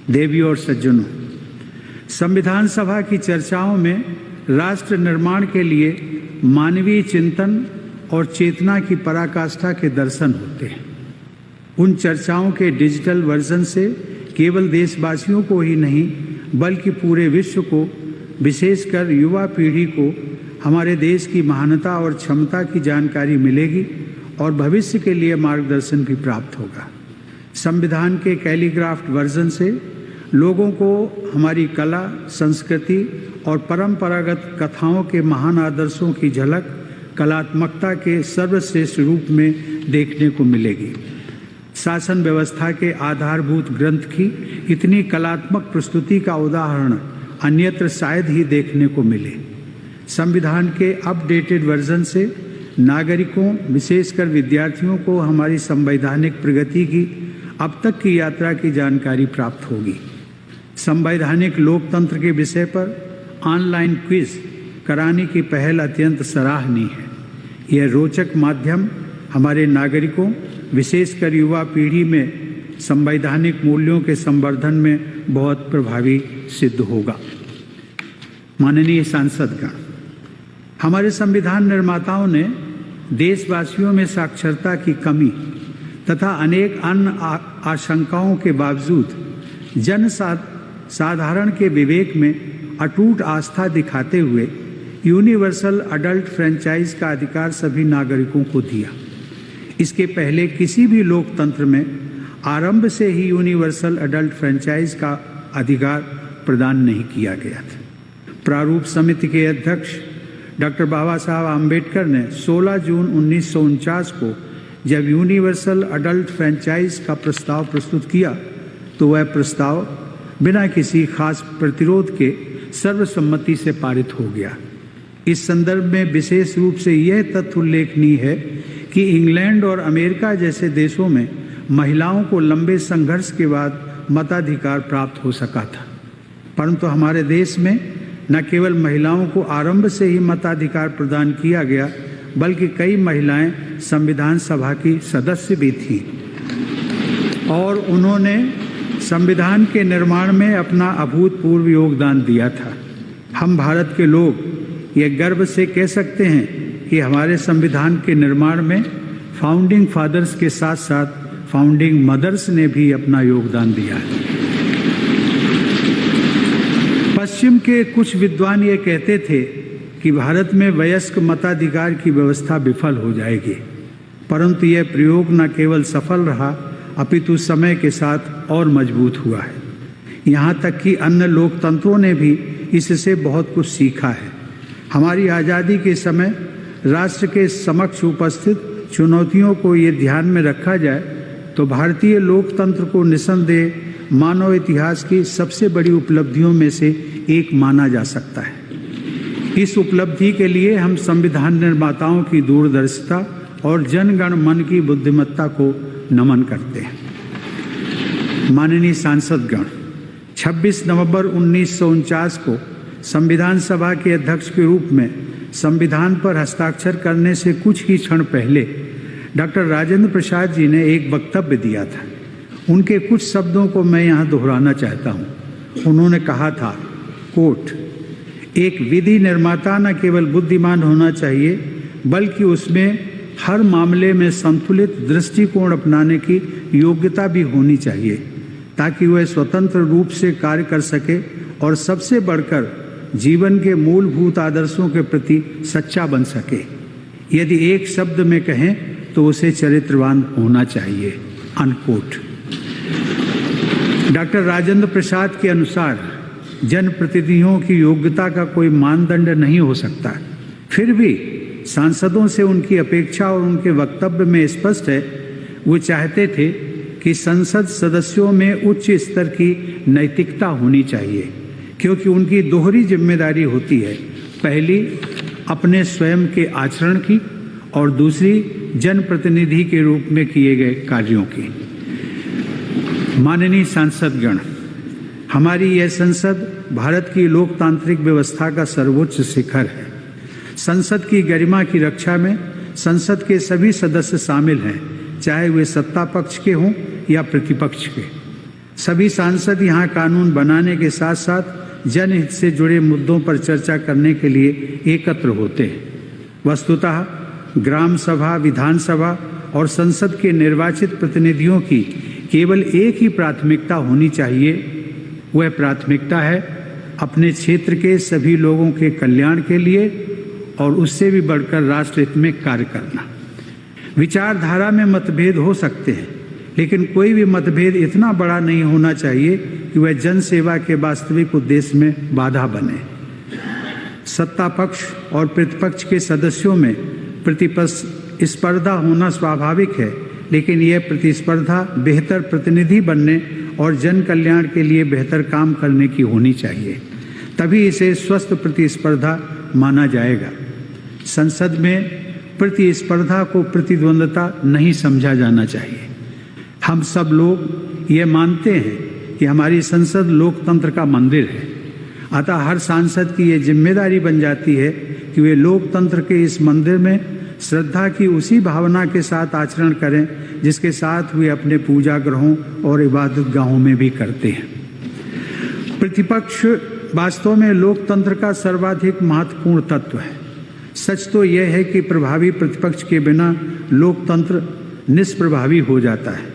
देवियों और सज्जनों, संविधान सभा की चर्चाओं में राष्ट्र निर्माण के लिए मानवीय चिंतन और चेतना की पराकाष्ठा के दर्शन होते हैं। उन चर्चाओं के डिजिटल वर्जन से केवल देशवासियों को ही नहीं बल्कि पूरे विश्व को, विशेषकर युवा पीढ़ी को हमारे देश की महानता और क्षमता की जानकारी मिलेगी और भविष्य के लिए मार्गदर्शन भी प्राप्त होगा। संविधान के कैलीग्राफ्ट वर्जन से लोगों को हमारी कला, संस्कृति और परंपरागत कथाओं के महान आदर्शों की झलक कलात्मकता के सर्वश्रेष्ठ रूप में देखने को मिलेगी। शासन व्यवस्था के आधारभूत ग्रंथ की इतनी कलात्मक प्रस्तुति का उदाहरण अन्यत्र शायद ही देखने को मिले। संविधान के अपडेटेड वर्जन से नागरिकों विशेषकर विद्यार्थियों को हमारी संवैधानिक प्रगति की अब तक की यात्रा की जानकारी प्राप्त होगी। संवैधानिक लोकतंत्र के विषय पर ऑनलाइन क्विज कराने की पहल अत्यंत सराहनीय है। यह रोचक माध्यम हमारे नागरिकों विशेषकर युवा पीढ़ी में संवैधानिक मूल्यों के संवर्धन में बहुत प्रभावी सिद्ध होगा। माननीय सांसदगण, हमारे संविधान निर्माताओं ने देशवासियों में साक्षरता की कमी तथा अनेक अन्य आशंकाओं के बावजूद साधारण के विवेक में अटूट आस्था दिखाते हुए यूनिवर्सल अडल्ट फ्रेंचाइज का अधिकार सभी नागरिकों को दिया। इसके पहले किसी भी लोकतंत्र में आरंभ से ही यूनिवर्सल अडल्ट फ्रेंचाइज का अधिकार प्रदान नहीं किया गया था। प्रारूप समिति के अध्यक्ष डॉक्टर बाबा साहब आम्बेडकर ने 16 जून 1949 को जब यूनिवर्सल अडल्ट फ्रेंचाइज का प्रस्ताव प्रस्तुत किया तो वह प्रस्ताव बिना किसी खास प्रतिरोध के सर्वसम्मति से पारित हो गया। इस संदर्भ में विशेष रूप से यह तथ्य उल्लेखनीय है कि इंग्लैंड और अमेरिका जैसे देशों में महिलाओं को लंबे संघर्ष के बाद मताधिकार प्राप्त हो सका था, परंतु हमारे देश में न केवल महिलाओं को आरंभ से ही मताधिकार प्रदान किया गया बल्कि कई महिलाएं संविधान सभा की सदस्य भी थीं और उन्होंने संविधान के निर्माण में अपना अभूतपूर्व योगदान दिया था। हम भारत के लोग ये गर्व से कह सकते हैं कि हमारे संविधान के निर्माण में फाउंडिंग फादर्स के साथ साथ फाउंडिंग मदर्स ने भी अपना योगदान दिया है। पश्चिम के कुछ विद्वान ये कहते थे कि भारत में वयस्क मताधिकार की व्यवस्था विफल हो जाएगी, परंतु यह प्रयोग न केवल सफल रहा अपितु समय के साथ और मजबूत हुआ है। यहाँ तक कि अन्य लोकतंत्रों ने भी इससे बहुत कुछ सीखा है। हमारी आज़ादी के समय राष्ट्र के समक्ष उपस्थित चुनौतियों को ये ध्यान में रखा जाए तो भारतीय लोकतंत्र को निसंदेह मानव इतिहास की सबसे बड़ी उपलब्धियों में से एक माना जा सकता है। इस उपलब्धि के लिए हम संविधान निर्माताओं की दूरदर्शिता और जनगण मन की बुद्धिमत्ता को नमन करते हैं। माननीय सांसदगण, 26 नवंबर 1949 को संविधान सभा के अध्यक्ष के रूप में संविधान पर हस्ताक्षर करने से कुछ ही क्षण पहले डॉक्टर राजेंद्र प्रसाद जी ने एक वक्तव्य दिया था। उनके कुछ शब्दों को मैं यहाँ दोहराना चाहता हूँ। उन्होंने कहा था, कोट, एक विधि निर्माता न केवल बुद्धिमान होना चाहिए बल्कि उसमें हर मामले में संतुलित दृष्टिकोण अपनाने की योग्यता भी होनी चाहिए ताकि वह स्वतंत्र रूप से कार्य कर सके और सबसे बढ़कर जीवन के मूलभूत आदर्शों के प्रति सच्चा बन सके। यदि एक शब्द में कहें तो उसे चरित्रवान होना चाहिए। अनकोट। डॉक्टर राजेंद्र प्रसाद के अनुसार जनप्रतिनिधियों की योग्यता का कोई मानदंड नहीं हो सकता। फिर भी सांसदों से उनकी अपेक्षा और उनके वक्तव्य में स्पष्ट है, वो चाहते थे कि संसद सदस्यों में उच्च स्तर की नैतिकता होनी चाहिए क्योंकि उनकी दोहरी जिम्मेदारी होती है, पहली अपने स्वयं के आचरण की और दूसरी जनप्रतिनिधि के रूप में किए गए कार्यों की। माननीय सांसदगण, हमारी यह संसद भारत की लोकतांत्रिक व्यवस्था का सर्वोच्च शिखर है। संसद की गरिमा की रक्षा में संसद के सभी सदस्य शामिल हैं, चाहे वे सत्ता पक्ष के हों या प्रतिपक्ष के। सभी सांसद यहाँ कानून बनाने के साथ साथ जनहित से जुड़े मुद्दों पर चर्चा करने के लिए एकत्र होते हैं। वस्तुतः ग्राम सभा, विधानसभा और संसद के निर्वाचित प्रतिनिधियों की केवल एक ही प्राथमिकता होनी चाहिए। वह प्राथमिकता है अपने क्षेत्र के सभी लोगों के कल्याण के लिए और उससे भी बढ़कर राष्ट्र हित में कार्य करना। विचारधारा में मतभेद हो सकते हैं, लेकिन कोई भी मतभेद इतना बड़ा नहीं होना चाहिए कि वह जन सेवा के वास्तविक उद्देश्य में बाधा बने। सत्ता पक्ष और प्रतिपक्ष के सदस्यों में प्रतिस्पर्धा होना स्वाभाविक है, लेकिन यह प्रतिस्पर्धा बेहतर प्रतिनिधि बनने और जन कल्याण के लिए बेहतर काम करने की होनी चाहिए, तभी इसे स्वस्थ प्रतिस्पर्धा माना जाएगा। संसद में प्रतिस्पर्धा को प्रतिद्वंद्विता नहीं समझा जाना चाहिए। हम सब लोग ये मानते हैं कि हमारी संसद लोकतंत्र का मंदिर है, अतः हर सांसद की ये जिम्मेदारी बन जाती है कि वे लोकतंत्र के इस मंदिर में श्रद्धा की उसी भावना के साथ आचरण करें जिसके साथ वे अपने पूजा गृहों और इबादत गाहों में भी करते हैं। प्रतिपक्ष वास्तव में लोकतंत्र का सर्वाधिक महत्वपूर्ण तत्व है। सच तो यह है कि प्रभावी प्रतिपक्ष के बिना लोकतंत्र निष्प्रभावी हो जाता है।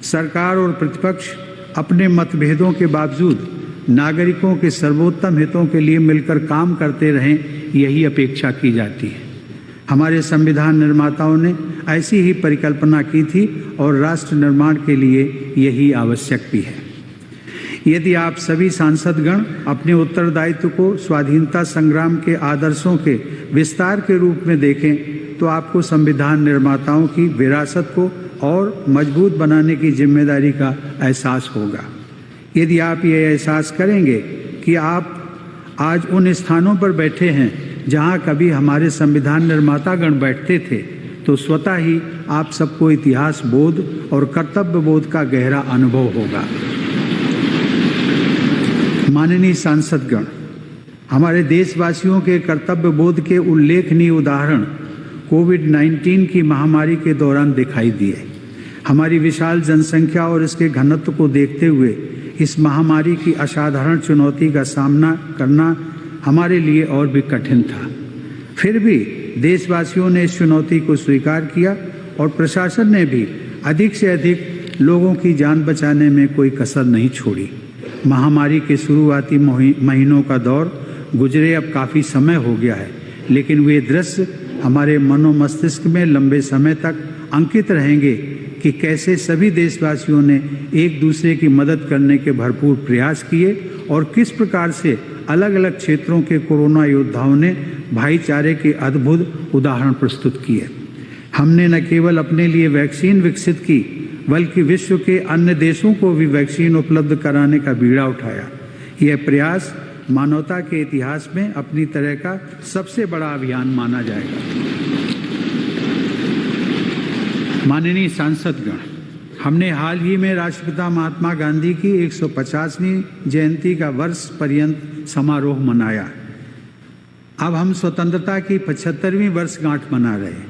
सरकार और प्रतिपक्ष अपने मतभेदों के बावजूद नागरिकों के सर्वोत्तम हितों के लिए मिलकर काम करते रहें, यही अपेक्षा की जाती है। हमारे संविधान निर्माताओं ने ऐसी ही परिकल्पना की थी और राष्ट्र निर्माण के लिए यही आवश्यक भी है। यदि आप सभी सांसदगण अपने उत्तरदायित्व को स्वाधीनता संग्राम के आदर्शों के विस्तार के रूप में देखें तो आपको संविधान निर्माताओं की विरासत को और मजबूत बनाने की जिम्मेदारी का एहसास होगा। यदि आप ये एहसास करेंगे कि आप आज उन स्थानों पर बैठे हैं जहां कभी हमारे संविधान निर्मातागण बैठते थे, तो स्वतः ही आप सबको इतिहास बोध और कर्तव्य बोध का गहरा अनुभव होगा। माननीय सांसदगण, हमारे देशवासियों के कर्तव्य बोध के उल्लेखनीय उदाहरण कोविड-19 की महामारी के दौरान दिखाई दिए। हमारी विशाल जनसंख्या और इसके घनत्व को देखते हुए इस महामारी की असाधारण चुनौती का सामना करना हमारे लिए और भी कठिन था। फिर भी देशवासियों ने इस चुनौती को स्वीकार किया और प्रशासन ने भी अधिक से अधिक लोगों की जान बचाने में कोई कसर नहीं छोड़ी। महामारी के शुरुआती महीनों का दौर गुजरे अब काफ़ी समय हो गया है, लेकिन वे दृश्य हमारे मनोमस्तिष्क में लंबे समय तक अंकित रहेंगे कि कैसे सभी देशवासियों ने एक दूसरे की मदद करने के भरपूर प्रयास किए और किस प्रकार से अलग अलग क्षेत्रों के कोरोना योद्धाओं ने भाईचारे के अद्भुत उदाहरण प्रस्तुत किए। हमने न केवल अपने लिए वैक्सीन विकसित की, बल्कि विश्व के अन्य देशों को भी वैक्सीन उपलब्ध कराने का बीड़ा उठाया। यह प्रयास मानवता के इतिहास में अपनी तरह का सबसे बड़ा अभियान माना जाएगा। माननीय सांसदगण, हमने हाल ही में राष्ट्रपिता महात्मा गांधी की 150वीं जयंती का वर्ष पर्यंत समारोह मनाया। अब हम स्वतंत्रता की 75वीं वर्षगांठ मना रहे हैं।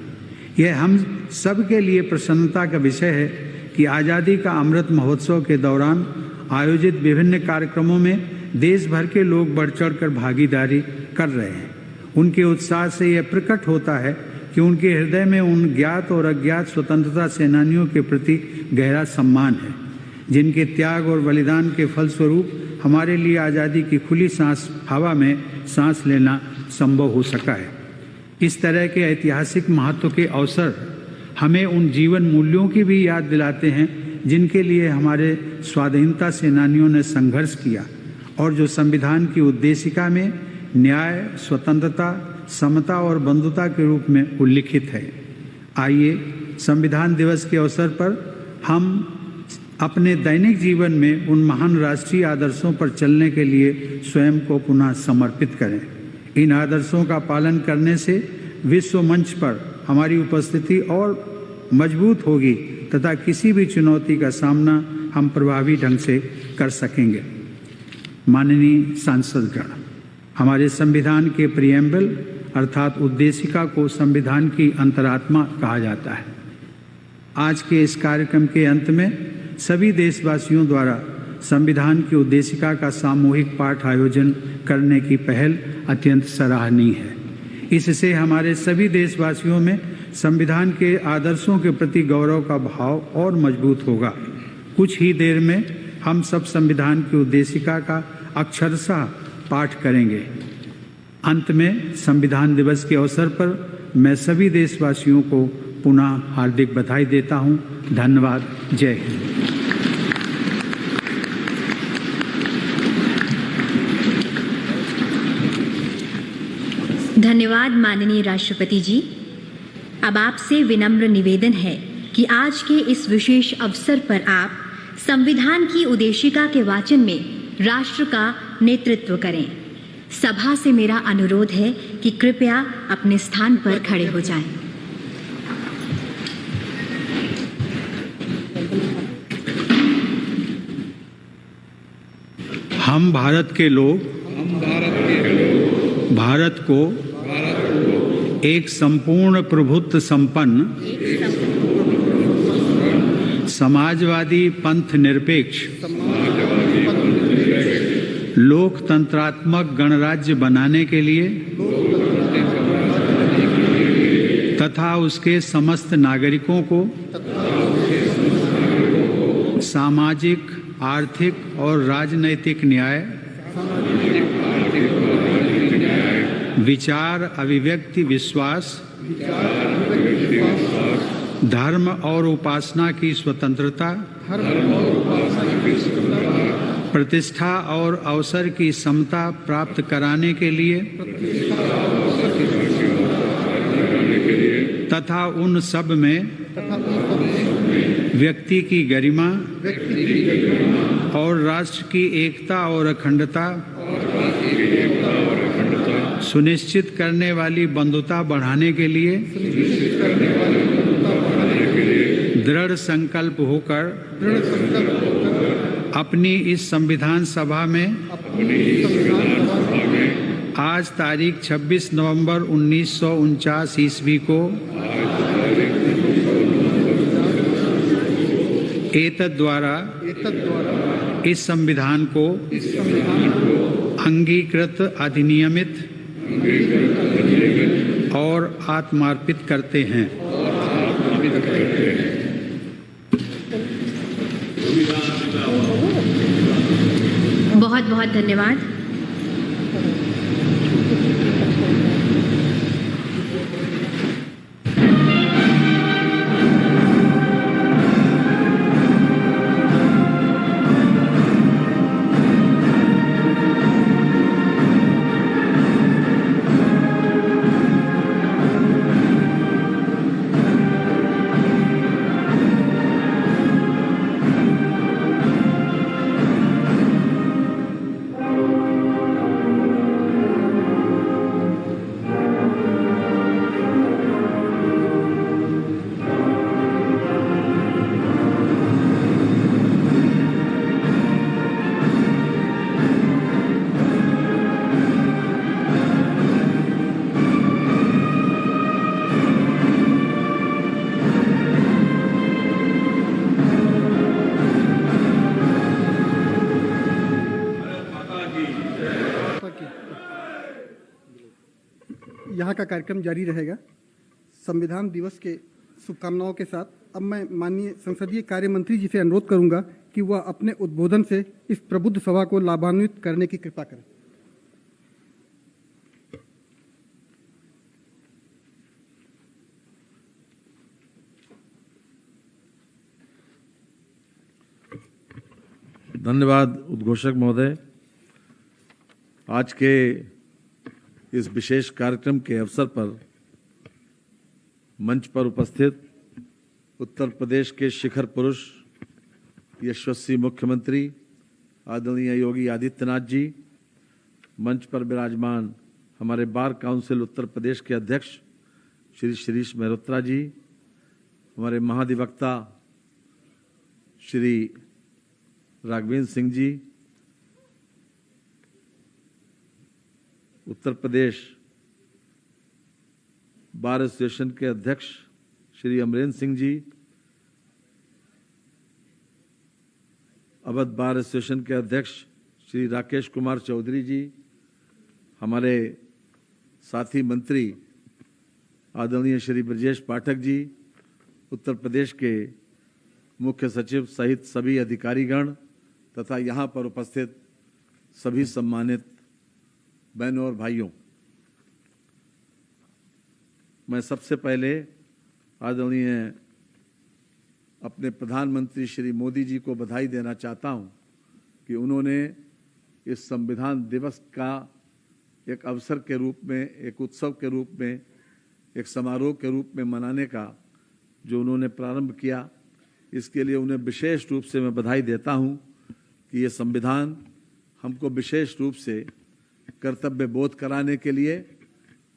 यह हम सब के लिए प्रसन्नता का विषय है कि आज़ादी का अमृत महोत्सव के दौरान आयोजित विभिन्न कार्यक्रमों में देश भर के लोग बढ़ चढ़ कर भागीदारी कर रहे हैं। उनके उत्साह से यह प्रकट होता है कि उनके हृदय में उन ज्ञात और अज्ञात स्वतंत्रता सेनानियों के प्रति गहरा सम्मान है, जिनके त्याग और बलिदान के फलस्वरूप हमारे लिए आज़ादी की खुली हवा में सांस लेना संभव हो सका है। इस तरह के ऐतिहासिक महत्व के अवसर हमें उन जीवन मूल्यों की भी याद दिलाते हैं जिनके लिए हमारे स्वाधीनता सेनानियों ने संघर्ष किया और जो संविधान की उद्देशिका में न्याय, स्वतंत्रता, समता और बंधुता के रूप में उल्लिखित है। आइए संविधान दिवस के अवसर पर हम अपने दैनिक जीवन में उन महान राष्ट्रीय आदर्शों पर चलने के लिए स्वयं को पुनः समर्पित करें। इन आदर्शों का पालन करने से विश्व मंच पर हमारी उपस्थिति और मजबूत होगी तथा किसी भी चुनौती का सामना हम प्रभावी ढंग से कर सकेंगे। माननीय सांसदगण, हमारे संविधान के प्रिएम्बल अर्थात उद्देशिका को संविधान की अंतरात्मा कहा जाता है। आज के इस कार्यक्रम के अंत में सभी देशवासियों द्वारा संविधान की उद्देशिका का सामूहिक पाठ आयोजन करने की पहल अत्यंत सराहनीय है। इससे हमारे सभी देशवासियों में संविधान के आदर्शों के प्रति गौरव का भाव और मजबूत होगा। कुछ ही देर में हम सब संविधान की उद्देशिका का अक्षरशः पाठ करेंगे। अंत में संविधान दिवस के अवसर पर मैं सभी देशवासियों को पुनः हार्दिक बधाई देता हूं। धन्यवाद। जय हिंद। धन्यवाद माननीय राष्ट्रपति जी। अब आपसे विनम्र निवेदन है कि आज के इस विशेष अवसर पर आप संविधान की उद्देशिका के वाचन में राष्ट्र का नेतृत्व करें। सभा से मेरा अनुरोध है कि कृपया अपने स्थान पर खड़े हो जाएं। हम भारत के लोग भारत को एक संपूर्ण प्रभुत्व संपन्न समाजवादी पंथ निरपेक्ष लोकतंत्रात्मक गणराज्य बनाने के लिए तथा उसके समस्त नागरिकों को सामाजिक, आर्थिक और राजनैतिक न्याय, विचार, अभिव्यक्ति, विश्वास, धर्म और उपासना की स्वतंत्रता, प्रतिष्ठा और अवसर की समता प्राप्त कराने के लिए तथा उन सब में व्यक्ति की गरिमा और राष्ट्र की एकता और अखंडता सुनिश्चित करने वाली बंधुता बढ़ाने के लिए दृढ़ संकल्प होकर अपनी इस संविधान सभा में आज तारीख 26 नवंबर 1949 ईस्वी को एतद् द्वारा इस संविधान को अंगीकृत, अधिनियमित और आत्मार्पित करते हैं। बहुत बहुत धन्यवाद। यहाँ का कार्यक्रम जारी रहेगा। संविधान दिवस के शुभकामनाओं के साथ अब मैं माननीय संसदीय कार्य मंत्री जी से अनुरोध करूंगा कि वह अपने उद्बोधन से इस प्रबुद्ध सभा को लाभान्वित करने की कृपा करें। धन्यवाद उद्घोषक महोदय। आज के इस विशेष कार्यक्रम के अवसर पर मंच पर उपस्थित उत्तर प्रदेश के शिखर पुरुष, यशस्वी मुख्यमंत्री आदरणीय योगी आदित्यनाथ जी, मंच पर विराजमान हमारे बार काउंसिल उत्तर प्रदेश के अध्यक्ष श्री शिरीष मेहरोत्रा जी, हमारे महाधिवक्ता श्री राघवेंद्र सिंह जी, उत्तर प्रदेश बार एसोसिएशन के अध्यक्ष श्री अमरेंद्र सिंह जी, अवध बार एसोसिएशन के अध्यक्ष श्री राकेश कुमार चौधरी जी, हमारे साथी मंत्री आदरणीय श्री ब्रजेश पाठक जी, उत्तर प्रदेश के मुख्य सचिव सहित सभी अधिकारीगण तथा यहाँ पर उपस्थित सभी सम्मानित बहनों और भाइयों, मैं सबसे पहले आदरणीय अपने प्रधानमंत्री श्री मोदी जी को बधाई देना चाहता हूं कि उन्होंने इस संविधान दिवस का एक अवसर के रूप में, एक उत्सव के रूप में, एक समारोह के रूप में मनाने का जो उन्होंने प्रारंभ किया, इसके लिए उन्हें विशेष रूप से मैं बधाई देता हूं कि ये संविधान हमको विशेष रूप से कर्तव्य बोध कराने के लिए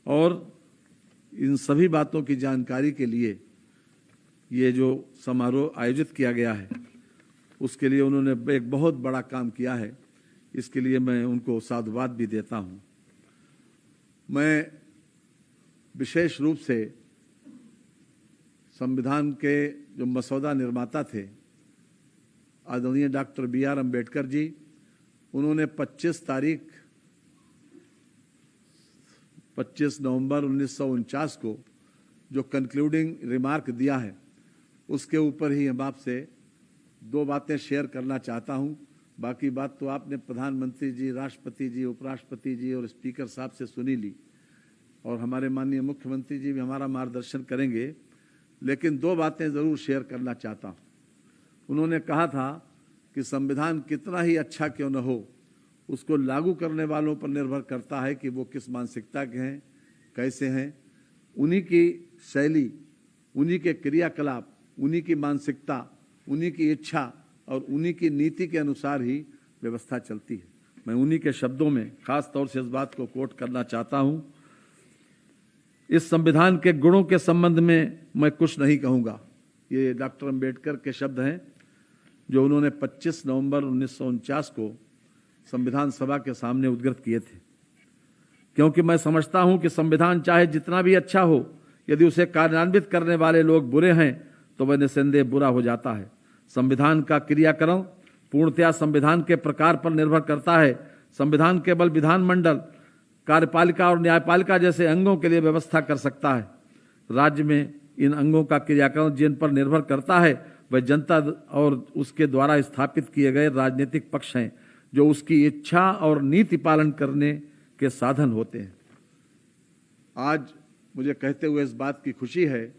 और इन सभी बातों की जानकारी के लिए ये जो समारोह आयोजित किया गया है, उसके लिए उन्होंने एक बहुत बड़ा काम किया है। इसके लिए मैं उनको साधुवाद भी देता हूं। मैं विशेष रूप से संविधान के जो मसौदा निर्माता थे आदरणीय डॉक्टर B.R. अम्बेडकर जी, उन्होंने 25 नवंबर 1949 को जो कंक्लूडिंग रिमार्क दिया है, उसके ऊपर ही हम आपसे दो बातें शेयर करना चाहता हूं। बाकी बात तो आपने प्रधानमंत्री जी, राष्ट्रपति जी, उपराष्ट्रपति जी और स्पीकर साहब से सुनी ली, और हमारे माननीय मुख्यमंत्री जी भी हमारा मार्गदर्शन करेंगे, लेकिन दो बातें ज़रूर शेयर करना चाहता हूं। उन्होंने कहा था कि संविधान कितना ही अच्छा क्यों न हो, उसको लागू करने वालों पर निर्भर करता है कि वो किस मानसिकता के हैं, कैसे हैं। उन्हीं की शैली, उन्हीं के क्रियाकलाप, उन्हीं की मानसिकता, उन्हीं की इच्छा और उन्हीं की नीति के अनुसार ही व्यवस्था चलती है। मैं उन्हीं के शब्दों में खास तौर से इस बात को कोट करना चाहता हूं। इस संविधान के गुणों के संबंध में मैं कुछ नहीं कहूंगा। ये डॉक्टर अंबेडकर के शब्द हैं जो उन्होंने 25 नवंबर 1949 को संविधान सभा के सामने उद्गृत किए थे, क्योंकि मैं समझता हूं कि संविधान चाहे जितना भी अच्छा हो, यदि उसे कार्यान्वित करने वाले लोग बुरे हैं तो वह निस्संदेह बुरा हो जाता है। संविधान का क्रियाकरण पूर्णतया संविधान के प्रकार पर निर्भर करता है। संविधान केवल विधानमंडल, कार्यपालिका और न्यायपालिका जैसे अंगों के लिए व्यवस्था कर सकता है। राज्य में इन अंगों का क्रियाकरण जिन पर निर्भर करता है वह जनता और उसके द्वारा स्थापित किए गए राजनीतिक पक्ष हैं, जो उसकी इच्छा और नीति पालन करने के साधन होते हैं। आज मुझे कहते हुए इस बात की खुशी है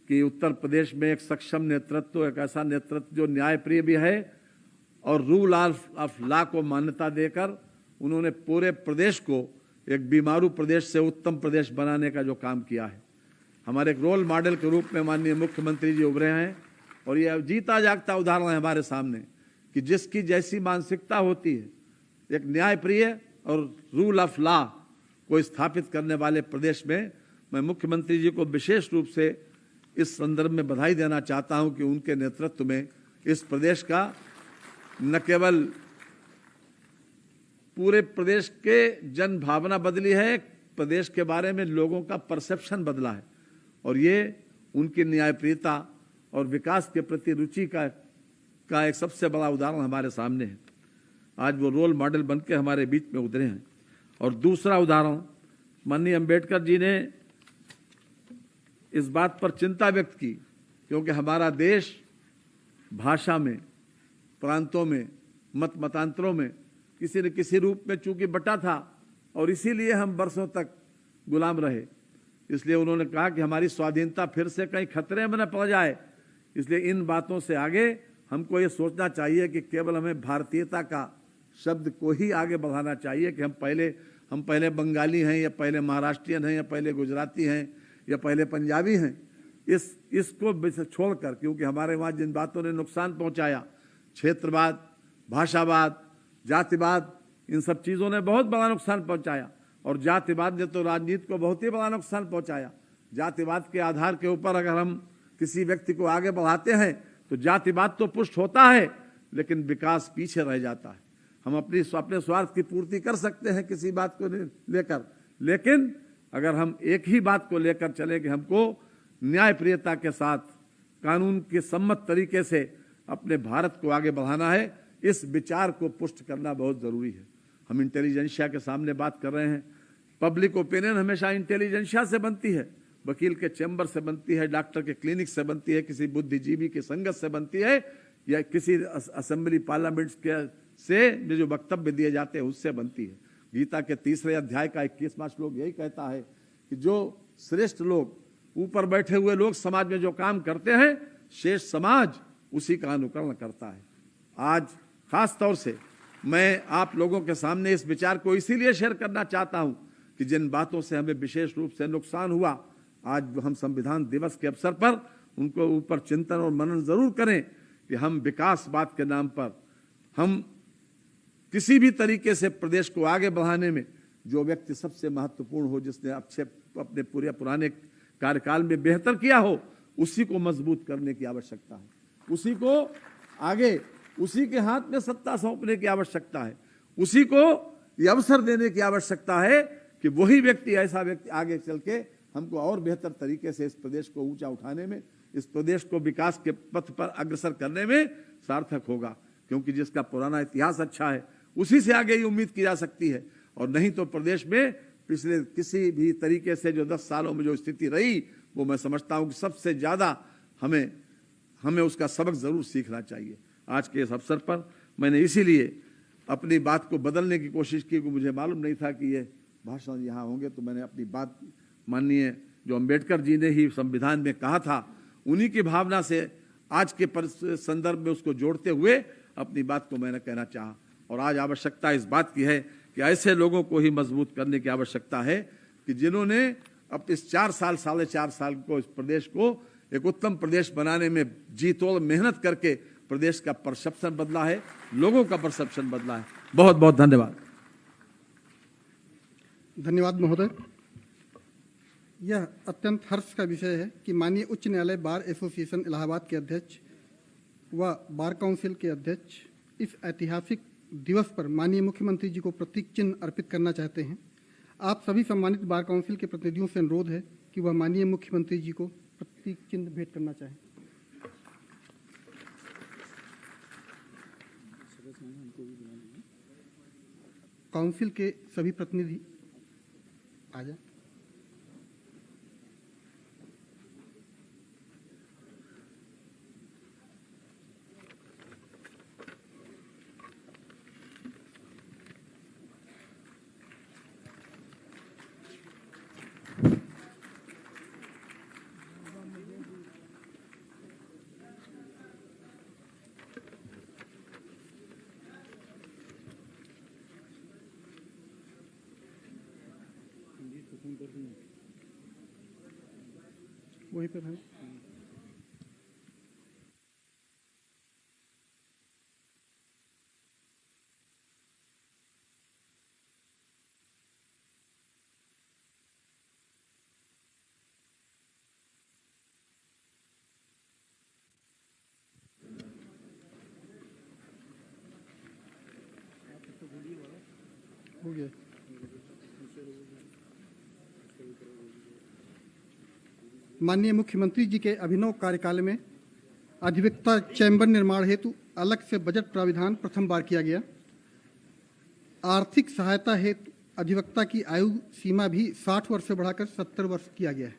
कि उत्तर प्रदेश में एक सक्षम नेतृत्व, एक ऐसा नेतृत्व जो न्यायप्रिय भी है और रूल ऑफ लॉ को मान्यता देकर उन्होंने पूरे प्रदेश को एक बीमारू प्रदेश से उत्तम प्रदेश बनाने का जो काम किया है। हमारे एक रोल मॉडल के रूप में माननीय मुख्यमंत्री जी उभरे हैं, और यह जीता जागता उदाहरण है हमारे सामने कि जिसकी जैसी मानसिकता होती है, एक न्यायप्रिय और रूल ऑफ लॉ को स्थापित करने वाले प्रदेश में मैं मुख्यमंत्री जी को विशेष रूप से इस संदर्भ में बधाई देना चाहता हूं कि उनके नेतृत्व में इस प्रदेश का न केवल पूरे प्रदेश के जन भावना बदली है, प्रदेश के बारे में लोगों का परसेप्शन बदला है, और ये उनकी न्यायप्रियता और विकास के प्रति रुचि का एक सबसे बड़ा उदाहरण हमारे सामने है। आज वो रोल मॉडल बनकर हमारे बीच में उतरे हैं। और दूसरा उदाहरण, माननीय अंबेडकर जी ने इस बात पर चिंता व्यक्त की, क्योंकि हमारा देश भाषा में, प्रांतों में, मतांतरों में किसी न किसी रूप में चूंकि बटा था, और इसीलिए हम वर्षों तक गुलाम रहे। इसलिए उन्होंने कहा कि हमारी स्वाधीनता फिर से कहीं खतरे में न पड़ जाए। इसलिए इन बातों से आगे हमको ये सोचना चाहिए कि केवल हमें भारतीयता का शब्द को ही आगे बढ़ाना चाहिए कि हम पहले बंगाली हैं, या पहले महाराष्ट्रियन हैं, या पहले गुजराती हैं, या पहले पंजाबी हैं। इसको छोड़कर, क्योंकि हमारे वहाँ जिन बातों ने नुकसान पहुँचाया, क्षेत्रवाद, भाषावाद, जातिवाद, इन सब चीज़ों ने बहुत बड़ा नुकसान पहुँचाया, और जातिवाद ने तो राजनीति को बहुत ही बड़ा नुकसान पहुँचाया। जातिवाद के आधार के ऊपर अगर हम किसी व्यक्ति को आगे बढ़ाते हैं तो जातिवाद तो पुष्ट होता है, लेकिन विकास पीछे रह जाता है। हम अपने स्वार्थ की पूर्ति कर सकते हैं किसी बात को लेकर, लेकिन अगर हम एक ही बात को लेकर चले कि हमको न्यायप्रियता के साथ कानून के सम्मत तरीके से अपने भारत को आगे बढ़ाना है, इस विचार को पुष्ट करना बहुत जरूरी है। हम इंटेलिजेंशिया के सामने बात कर रहे हैं। पब्लिक ओपिनियन हमेशा इंटेलिजेंशिया से बनती है, वकील के चैम्बर से बनती है, डॉक्टर के क्लिनिक से बनती है, किसी बुद्धिजीवी की संगत से बनती है, या किसी असेंबली पार्लियामेंट के से जो वक्तव्य दिए जाते हैं उससे बनती है। गीता के 3 अध्याय का 21वां श्लोक यही कहता है कि जो श्रेष्ठ लोग, ऊपर बैठे हुए लोग समाज में जो काम करते हैं, शेष समाज उसी का अनुकरण करता है। आज खास तौर से मैं आप लोगों के सामने इस विचार को इसीलिए शेयर करना चाहता हूं कि जिन बातों से हमें विशेष रूप से नुकसान हुआ, आज हम संविधान दिवस के अवसर पर उनको ऊपर चिंतन और मनन जरूर करें कि हम विकासवाद के नाम पर हम किसी भी तरीके से प्रदेश को आगे बढ़ाने में जो व्यक्ति सबसे महत्वपूर्ण हो, जिसने अपने पूरे पुराने कार्यकाल में बेहतर किया हो, उसी को मजबूत करने की आवश्यकता है, उसी को आगे, उसी के हाथ में सत्ता सौंपने की आवश्यकता है। उसी को ये अवसर देने की आवश्यकता है कि वही व्यक्ति, ऐसा व्यक्ति आगे चल के हमको और बेहतर तरीके से इस प्रदेश को ऊंचा उठाने में, इस प्रदेश को विकास के पथ पर अग्रसर करने में सार्थक होगा। क्योंकि जिसका पुराना इतिहास अच्छा है उसी से आगे ही उम्मीद की जा सकती है, और नहीं तो प्रदेश में पिछले किसी भी तरीके से जो 10 सालों में जो स्थिति रही, वो मैं समझता हूं कि सबसे ज्यादा हमें उसका सबक जरूर सीखना चाहिए। आज के इस अवसर पर मैंने इसीलिए अपनी बात को बदलने की कोशिश की, क्योंकि मुझे मालूम नहीं था कि ये भाषण यहाँ होंगे, तो मैंने अपनी बात माननीय जो अंबेडकर जी ने ही संविधान में कहा था, उन्हीं की भावना से आज के संदर्भ में उसको जोड़ते हुए अपनी बात को मैंने कहना चाहा। और आज आवश्यकता इस बात की है कि ऐसे लोगों को ही मजबूत करने की आवश्यकता है कि जिन्होंने अब इस 4 साल, 4.5 साल को इस प्रदेश को एक उत्तम प्रदेश बनाने में जी तोड़ मेहनत करके प्रदेश का परसेप्शन बदला है, लोगों का परसेप्शन बदला है। बहुत बहुत धन्यवाद। धन्यवाद महोदय। यह अत्यंत हर्ष का विषय है कि माननीय उच्च न्यायालय बार एसोसिएशन इलाहाबाद के अध्यक्ष व बार काउंसिल के अध्यक्ष इस ऐतिहासिक दिवस पर माननीय मुख्यमंत्री जी को प्रतीक चिन्ह अर्पित करना चाहते हैं। आप सभी सम्मानित बार काउंसिल के प्रतिनिधियों से अनुरोध है कि वह माननीय मुख्यमंत्री जी को प्रतीक चिन्ह भेंट करना चाहें। काउंसिल के सभी प्रतिनिधि आ जाए। वहीं पर है। हो गया। माननीय मुख्यमंत्री जी के अभिनव कार्यकाल में अधिवक्ता चैम्बर निर्माण हेतु अलग से बजट प्राविधान प्रथम बार किया गया। आर्थिक सहायता हेतु अधिवक्ता की आयु सीमा भी 60 वर्ष से बढ़ाकर 70 वर्ष किया गया है।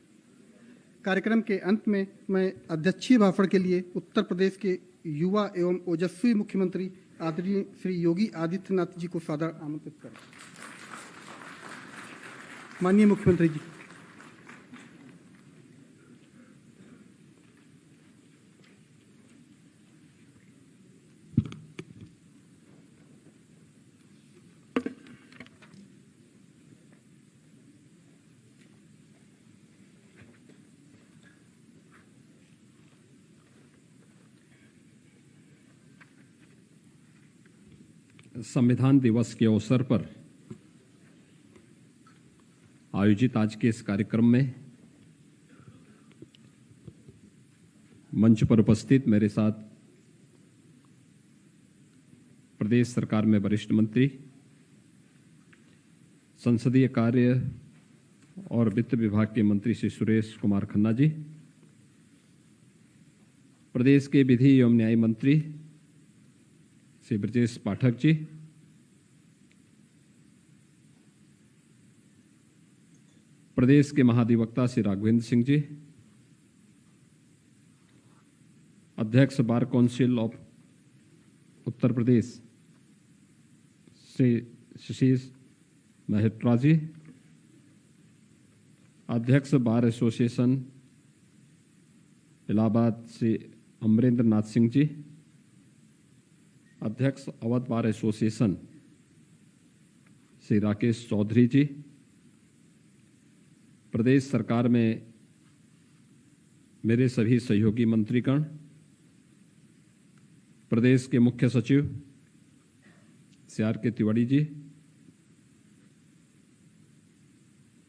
कार्यक्रम के अंत में मैं अध्यक्षीय भाषण के लिए उत्तर प्रदेश के युवा एवं ओजस्वी मुख्यमंत्री आदरणीय श्री योगी आदित्यनाथ जी को सादर आमंत्रित करें। माननीय मुख्यमंत्री जी। संविधान दिवस के अवसर पर आयोजित आज के इस कार्यक्रम में मंच पर उपस्थित मेरे साथ प्रदेश सरकार में वरिष्ठ मंत्री, संसदीय कार्य और वित्त विभाग के मंत्री श्री सुरेश कुमार खन्ना जी, प्रदेश के विधि एवं न्याय मंत्री श्री ब्रजेश पाठक जी, प्रदेश के महाधिवक्ता श्री राघवेंद्र सिंह जी, अध्यक्ष bar council of Uttar Pradesh Shri शशीष Mehtra जी, अध्यक्ष बार एसोसिएशन इलाहाबाद श्री अमरेंद्र नाथ सिंह जी, अध्यक्ष अवध बार एसोसिएशन श्री राकेश चौधरी जी, प्रदेश सरकार में मेरे सभी सहयोगी मंत्रीगण, प्रदेश के मुख्य सचिव श्री आर के तिवारी जी,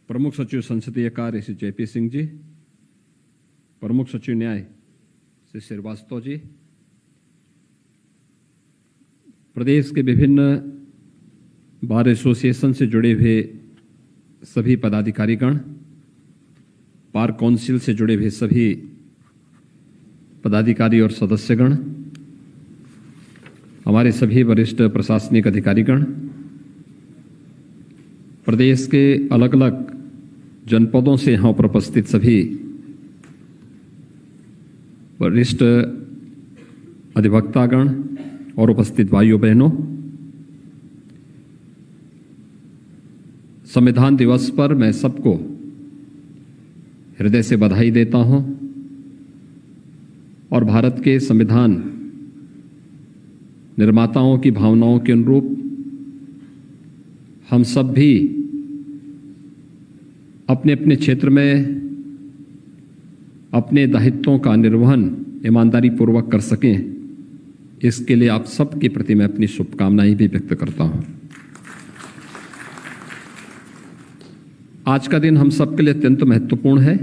प्रमुख सचिव संसदीय कार्य श्री जेपी सिंह जी, प्रमुख सचिव न्याय श्री श्रीवास्तव जी, प्रदेश के विभिन्न बार एसोसिएशन से जुड़े हुए सभी पदाधिकारीगण, बार काउंसिल से जुड़े हुए सभी पदाधिकारी और सदस्यगण, हमारे सभी वरिष्ठ प्रशासनिक अधिकारीगण, प्रदेश के अलग अलग जनपदों से यहाँ पर उपस्थित सभी वरिष्ठ अधिवक्तागण और उपस्थित भाइयों बहनों, संविधान दिवस पर मैं सबको हृदय से बधाई देता हूं और भारत के संविधान निर्माताओं की भावनाओं के अनुरूप हम सब भी अपने अपने क्षेत्र में अपने दायित्वों का निर्वहन ईमानदारी पूर्वक कर सकें, इसके लिए आप सबके प्रति मैं अपनी शुभकामनाएं भी व्यक्त करता हूं। आज का दिन हम सबके लिए अत्यंत महत्वपूर्ण है।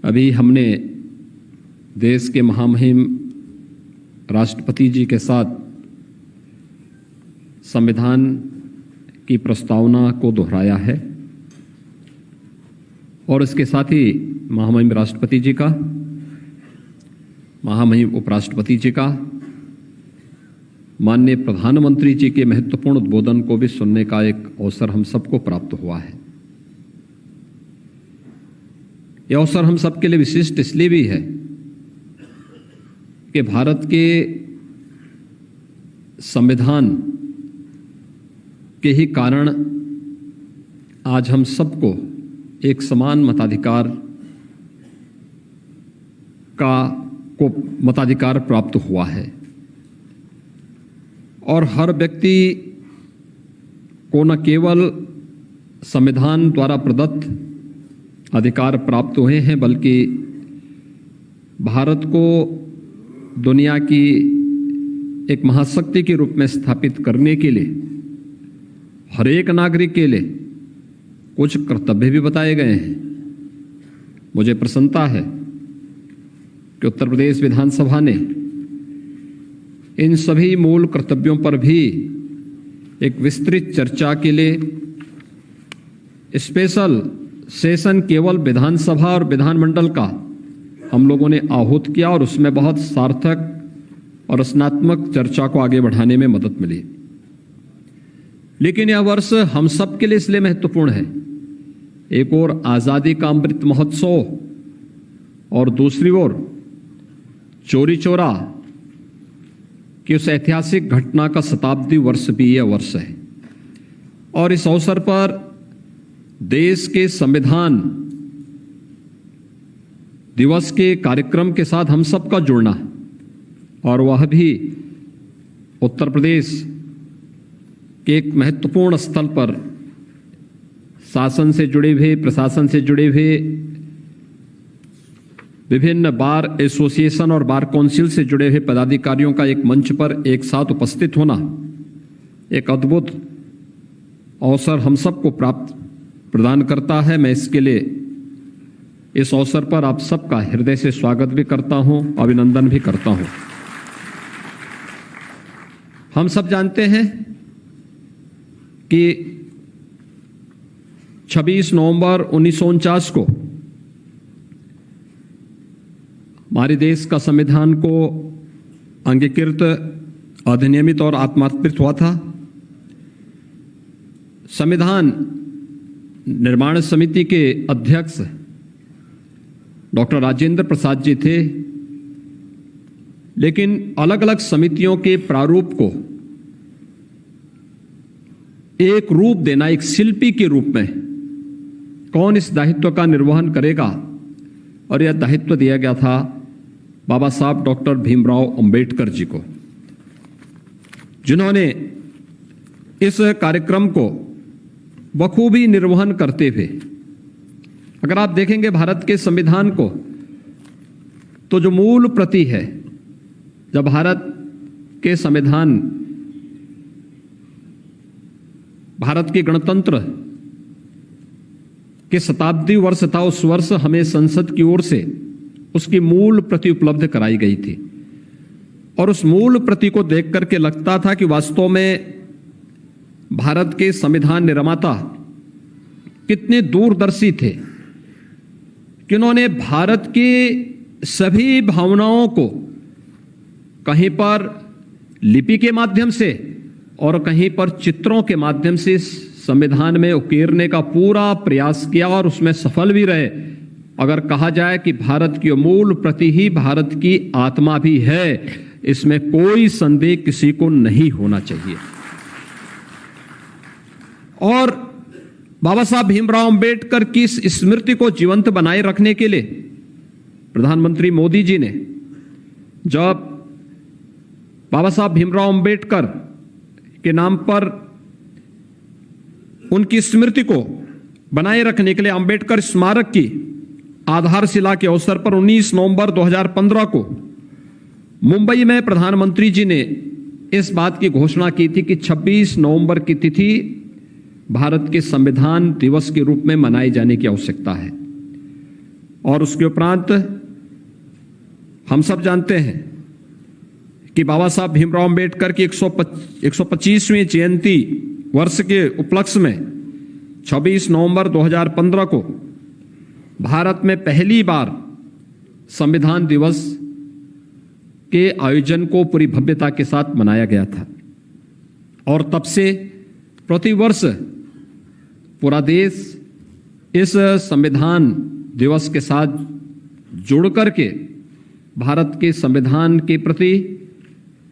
अभी हमने देश के महामहिम राष्ट्रपति जी के साथ संविधान की प्रस्तावना को दोहराया है और इसके साथ ही महामहिम राष्ट्रपति जी का, महामहिम उपराष्ट्रपति जी का, माननीय प्रधानमंत्री जी के महत्वपूर्ण उद्बोधन को भी सुनने का एक अवसर हम सबको प्राप्त हुआ है। यह अवसर हम सबके लिए विशिष्ट इसलिए भी है कि भारत के संविधान के ही कारण आज हम सबको एक समान मताधिकार मताधिकार प्राप्त हुआ है और हर व्यक्ति को न केवल संविधान द्वारा प्रदत्त अधिकार प्राप्त हुए हैं, बल्कि भारत को दुनिया की एक महाशक्ति के रूप में स्थापित करने के लिए हर एक नागरिक के लिए कुछ कर्तव्य भी बताए गए हैं। मुझे प्रसन्नता है कि उत्तर प्रदेश विधानसभा ने इन सभी मूल कर्तव्यों पर भी एक विस्तृत चर्चा के लिए स्पेशल सेशन केवल विधानसभा और विधानमंडल का हम लोगों ने आहूत किया और उसमें बहुत सार्थक और रचनात्मक चर्चा को आगे बढ़ाने में मदद मिली। लेकिन यह वर्ष हम सब के लिए इसलिए महत्वपूर्ण है, एक ओर आजादी का अमृत महोत्सव और दूसरी ओर चोरी चौरा कि उस ऐतिहासिक घटना का शताब्दी वर्ष भी यह वर्ष है और इस अवसर पर देश के संविधान दिवस के कार्यक्रम के साथ हम सबका जुड़ना और वह भी उत्तर प्रदेश के एक महत्वपूर्ण स्थल पर शासन से जुड़े हुए, प्रशासन से जुड़े हुए विभिन्न बार एसोसिएशन और बार काउंसिल से जुड़े हुए पदाधिकारियों का एक मंच पर एक साथ उपस्थित होना एक अद्भुत अवसर हम सबको प्रदान करता है। मैं इसके लिए इस अवसर पर आप सबका हृदय से स्वागत भी करता हूं, अभिनंदन भी करता हूं। हम सब जानते हैं कि 26 नवंबर 1949 को हमारे देश का संविधान को अंगीकृत, अधिनियमित और आत्मार्पित हुआ था। संविधान निर्माण समिति के अध्यक्ष डॉक्टर राजेंद्र प्रसाद जी थे, लेकिन अलग अलग समितियों के प्रारूप को एक रूप देना, एक शिल्पी के रूप में कौन इस दायित्व का निर्वहन करेगा, और यह दायित्व दिया गया था बाबा साहब डॉक्टर भीमराव अंबेडकर जी को, जिन्होंने इस कार्यक्रम को बखूबी निर्वहन करते हुए, अगर आप देखेंगे भारत के संविधान को तो जो मूल प्रति है, जब भारत के संविधान, भारत के गणतंत्र के शताब्दी वर्ष था, उस वर्ष हमें संसद की ओर से उसकी मूल प्रति उपलब्ध कराई गई थी और उस मूल प्रति को देख करके लगता था कि वास्तव में भारत के संविधान निर्माता कितने दूरदर्शी थे कि उन्होंने भारत की सभी भावनाओं को कहीं पर लिपि के माध्यम से और कहीं पर चित्रों के माध्यम से संविधान में उकेरने का पूरा प्रयास किया और उसमें सफल भी रहे। अगर कहा जाए कि भारत की मूल प्रति ही भारत की आत्मा भी है, इसमें कोई संदेह किसी को नहीं होना चाहिए। और बाबा साहब भीमराव अंबेडकर की इस स्मृति को जीवंत बनाए रखने के लिए प्रधानमंत्री मोदी जी ने जब बाबा साहब भीमराव अंबेडकर के नाम पर उनकी स्मृति को बनाए रखने के लिए अंबेडकर स्मारक की आधारशिला के अवसर पर 19 नवंबर 2015 को मुंबई में प्रधानमंत्री जी ने इस बात की घोषणा की थी कि 26 नवंबर की तिथि भारत के संविधान दिवस के रूप में मनाए जाने की आवश्यकता है। और उसके उपरांत हम सब जानते हैं कि बाबा साहब भीमराव अंबेडकर की 125वीं जयंती वर्ष के उपलक्ष्य में 26 नवंबर 2015 को भारत में पहली बार संविधान दिवस के आयोजन को पूरी भव्यता के साथ मनाया गया था। और तब से प्रतिवर्ष पूरा देश इस संविधान दिवस के साथ जुड़ करके भारत के संविधान के प्रति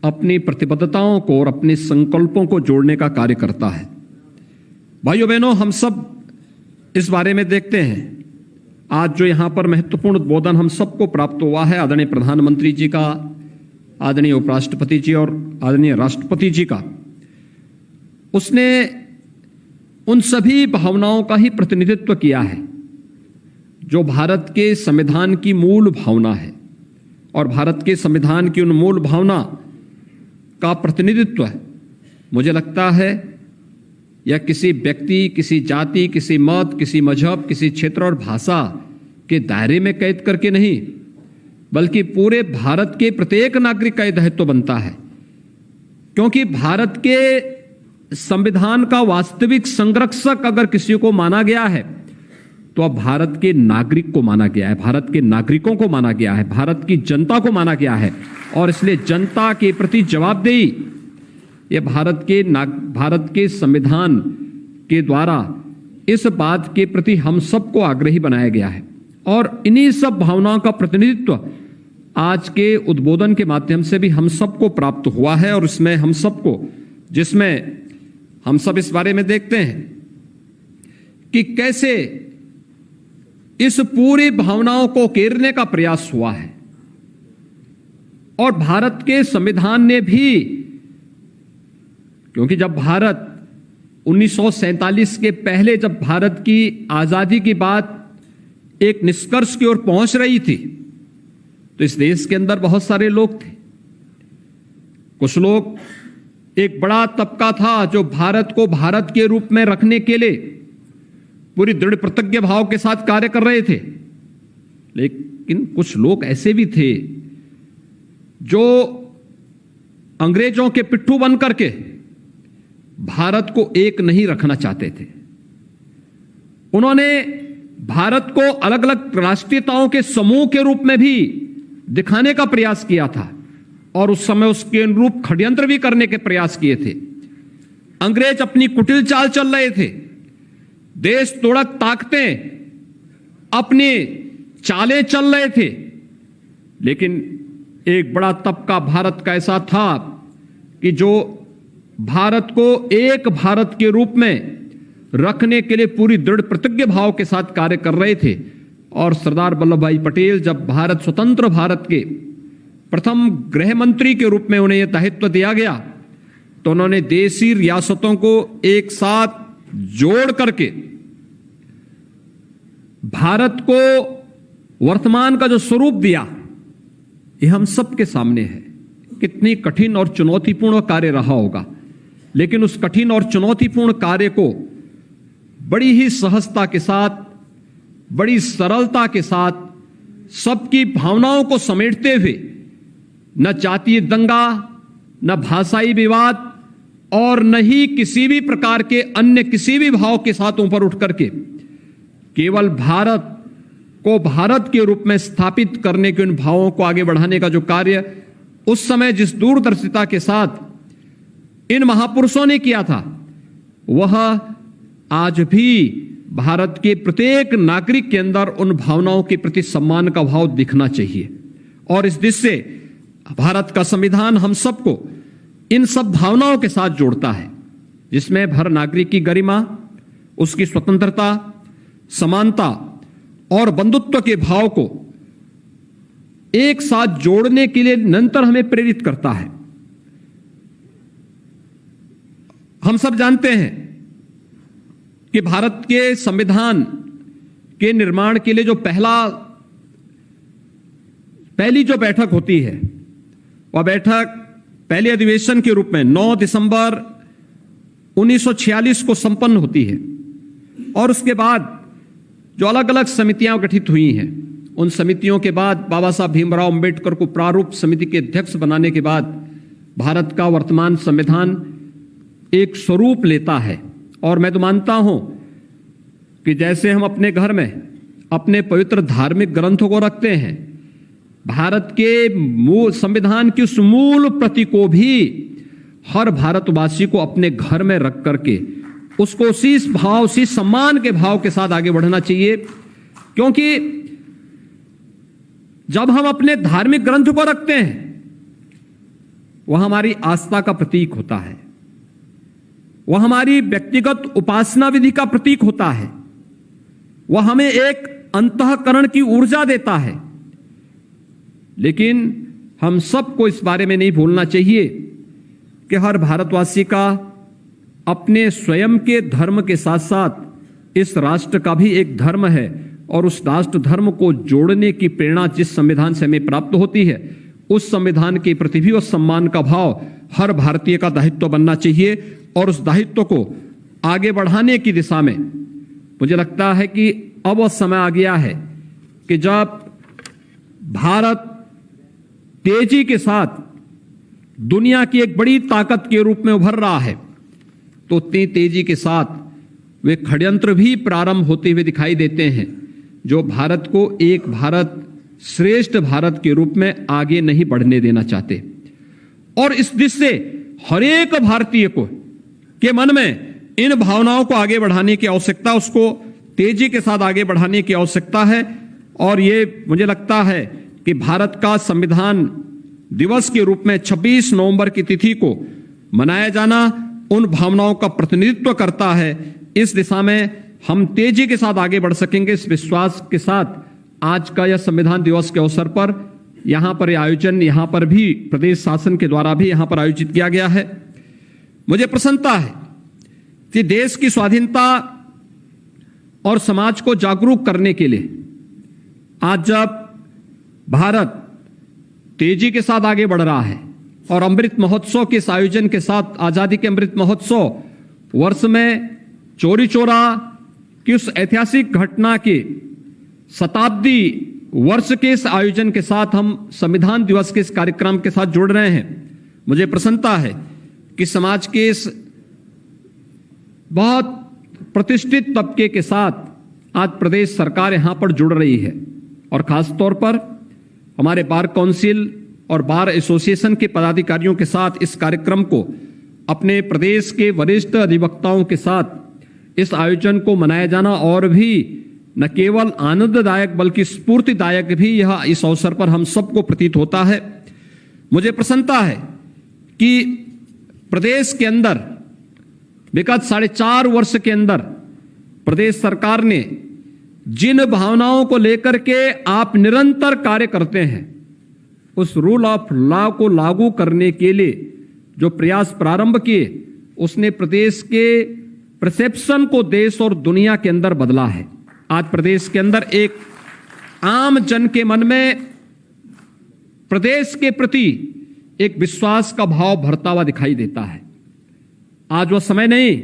अपनी प्रतिबद्धताओं को और अपने संकल्पों को जोड़ने का कार्य करता है। भाइयों बहनों, हम सब इस बारे में देखते हैं। आज जो यहां पर महत्वपूर्ण उद्बोधन हम सबको प्राप्त हुआ है आदरणीय प्रधानमंत्री जी का, आदरणीय उपराष्ट्रपति जी और आदरणीय राष्ट्रपति जी का, उसने उन सभी भावनाओं का ही प्रतिनिधित्व किया है जो भारत के संविधान की मूल भावना है। और भारत के संविधान की उन मूल भावना का प्रतिनिधित्व मुझे लगता है या किसी व्यक्ति, किसी जाति, किसी मत, किसी मजहब, किसी क्षेत्र और भाषा के दायरे में कैद करके नहीं, बल्कि पूरे भारत के प्रत्येक नागरिक का यह दायित्व बनता है। क्योंकि भारत के संविधान का वास्तविक संरक्षक अगर किसी को माना गया है तो अब भारत के नागरिक को माना गया है, भारत के नागरिकों को माना गया है, भारत की जनता को माना गया है। और इसलिए जनता के प्रति जवाबदेही ये भारत के संविधान के द्वारा इस बात के प्रति हम सबको आग्रही बनाया गया है। और इन्हीं सब भावनाओं का प्रतिनिधित्व आज के उद्बोधन के माध्यम से भी हम सबको प्राप्त हुआ है। और इसमें हम सबको, जिसमें हम सब इस बारे में देखते हैं कि कैसे इस पूरी भावनाओं को उकेरने का प्रयास हुआ है। और भारत के संविधान ने भी, क्योंकि जब भारत 1947 के पहले जब भारत की आजादी की बात एक निष्कर्ष की ओर पहुंच रही थी तो इस देश के अंदर बहुत सारे लोग थे। कुछ लोग, एक बड़ा तबका था जो भारत को भारत के रूप में रखने के लिए पूरी दृढ़ प्रतिज्ञ भाव के साथ कार्य कर रहे थे। लेकिन कुछ लोग ऐसे भी थे जो अंग्रेजों के पिट्ठू बन करके भारत को एक नहीं रखना चाहते थे। उन्होंने भारत को अलग अलग राष्ट्रीयताओं के समूह के रूप में भी दिखाने का प्रयास किया था और उस समय उसके अनुरूप षड्यंत्र भी करने के प्रयास किए थे। अंग्रेज अपनी कुटिल चाल चल रहे थे, देश तोड़क ताकतें अपनी चालें चल रहे थे। लेकिन एक बड़ा तबका भारत का ऐसा था कि जो भारत को एक भारत के रूप में रखने के लिए पूरी दृढ़ प्रतिज्ञ भाव के साथ कार्य कर रहे थे। और सरदार वल्लभ भाई पटेल जब भारत स्वतंत्र भारत के प्रथम गृह मंत्री के रूप में उन्हें यह दायित्व दिया गया तो उन्होंने देशी रियासतों को एक साथ जोड़ करके भारत को वर्तमान का जो स्वरूप दिया, यह हम सबके सामने है। कितनी कठिन और चुनौतीपूर्ण कार्य रहा होगा, लेकिन उस कठिन और चुनौतीपूर्ण कार्य को बड़ी ही सहजता के साथ, बड़ी सरलता के साथ, सबकी भावनाओं को समेटते हुए, न जातीय दंगा, न भाषाई विवाद और न ही किसी भी प्रकार के अन्य किसी भी भाव के साथ ऊपर उठ करके केवल भारत को भारत के रूप में स्थापित करने के उन भावों को आगे बढ़ाने का जो कार्य उस समय जिस दूरदर्शिता के साथ इन महापुरुषों ने किया था, वह आज भी भारत के प्रत्येक नागरिक के अंदर उन भावनाओं के प्रति सम्मान का भाव दिखना चाहिए। और इस दृष्टि से भारत का संविधान हम सबको इन सब भावनाओं के साथ जोड़ता है, जिसमें हर नागरिक की गरिमा, उसकी स्वतंत्रता, समानता और बंधुत्व के भाव को एक साथ जोड़ने के लिए निरंतर हमें प्रेरित करता है। हम सब जानते हैं कि भारत के संविधान के निर्माण के लिए जो पहली जो बैठक होती है, वह बैठक पहले अधिवेशन के रूप में 9 दिसंबर 1946 को संपन्न होती है। और उसके बाद जो अलग अलग समितियां गठित हुई हैं, उन समितियों के बाद बाबा साहब भीमराव अंबेडकर को प्रारूप समिति के अध्यक्ष बनाने के बाद भारत का वर्तमान संविधान एक स्वरूप लेता है। और मैं तो मानता हूं कि जैसे हम अपने घर में अपने पवित्र धार्मिक ग्रंथों को रखते हैं, भारत के मूल संविधान की उस मूल प्रति को भी हर भारतवासी को अपने घर में रख करके उसको उसी भाव, उसी सम्मान के भाव के साथ आगे बढ़ना चाहिए। क्योंकि जब हम अपने धार्मिक ग्रंथ को रखते हैं, वह हमारी आस्था का प्रतीक होता है, वह हमारी व्यक्तिगत उपासना विधि का प्रतीक होता है, वह हमें एक अंतःकरण की ऊर्जा देता है। लेकिन हम सबको इस बारे में नहीं भूलना चाहिए कि हर भारतवासी का अपने स्वयं के धर्म के साथ साथ इस राष्ट्र का भी एक धर्म है, और उस राष्ट्र धर्म को जोड़ने की प्रेरणा जिस संविधान से हमें प्राप्त होती है, उस संविधान के प्रति भी उस सम्मान का भाव हर भारतीय का दायित्व बनना चाहिए। और उस दायित्व को आगे बढ़ाने की दिशा में मुझे लगता है कि अब वह समय आ गया है कि जब भारत तेजी के साथ दुनिया की एक बड़ी ताकत के रूप में उभर रहा है, तो उतनी तेजी के साथ वे षड्यंत्र भी प्रारंभ होते हुए दिखाई देते हैं, जो भारत को एक भारत श्रेष्ठ भारत के रूप में आगे नहीं बढ़ने देना चाहते। और इस दृष्टि से हर एक भारतीय को के मन में इन भावनाओं को आगे बढ़ाने की आवश्यकता, उसको तेजी के साथ आगे बढ़ाने की आवश्यकता है। और ये मुझे लगता है कि भारत का संविधान दिवस के रूप में 26 नवंबर की तिथि को मनाया जाना उन भावनाओं का प्रतिनिधित्व करता है। इस दिशा में हम तेजी के साथ आगे बढ़ सकेंगे, इस विश्वास के साथ आज का यह संविधान दिवस के अवसर पर यहां पर यह आयोजन, यहां पर भी प्रदेश शासन के द्वारा भी यहां पर आयोजित किया गया है। मुझे प्रसन्नता है कि देश की स्वाधीनता और समाज को जागरूक करने के लिए आज जब भारत तेजी के साथ आगे बढ़ रहा है और अमृत महोत्सव के इस आयोजन के साथ, आजादी के अमृत महोत्सव वर्ष में चौरी चौरा की उस ऐतिहासिक घटना के शताब्दी वर्ष के इस आयोजन के साथ हम संविधान दिवस के इस कार्यक्रम के साथ जुड़ रहे हैं। मुझे प्रसन्नता है कि समाज के इस बहुत प्रतिष्ठित तबके के साथ आज प्रदेश सरकार यहां पर जुड़ रही है, और खासतौर पर हमारे बार काउंसिल और बार एसोसिएशन के पदाधिकारियों के साथ इस कार्यक्रम को अपने प्रदेश के वरिष्ठ अधिवक्ताओं के साथ इस आयोजन को मनाया जाना और भी न केवल आनंददायक बल्कि स्फूर्तिदायक भी यह इस अवसर पर हम सबको प्रतीत होता है। मुझे प्रसन्नता है कि प्रदेश के अंदर विगत 4.5 वर्ष के अंदर प्रदेश सरकार ने जिन भावनाओं को लेकर के आप निरंतर कार्य करते हैं, उस रूल ऑफ लॉ को लागू करने के लिए जो प्रयास प्रारंभ किए, उसने प्रदेश के परसेप्शन को देश और दुनिया के अंदर बदला है। आज प्रदेश के अंदर एक आम जन के मन में प्रदेश के प्रति एक विश्वास का भाव भरता हुआ दिखाई देता है। आज वह समय नहीं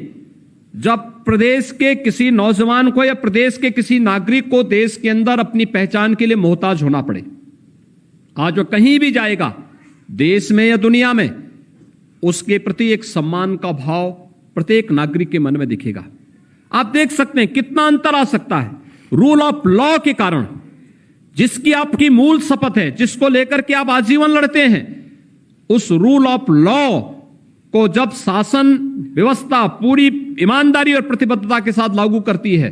जब प्रदेश के किसी नौजवान को या प्रदेश के किसी नागरिक को देश के अंदर अपनी पहचान के लिए मोहताज होना पड़े। आज वह कहीं भी जाएगा, देश में या दुनिया में, उसके प्रति एक सम्मान का भाव प्रत्येक नागरिक के मन में दिखेगा। आप देख सकते हैं कितना अंतर आ सकता है रूल ऑफ लॉ के कारण, जिसकी आपकी मूल शपथ है, जिसको लेकर के आप आजीवन लड़ते हैं, उस रूल ऑफ लॉ को जब शासन व्यवस्था पूरी ईमानदारी और प्रतिबद्धता के साथ लागू करती है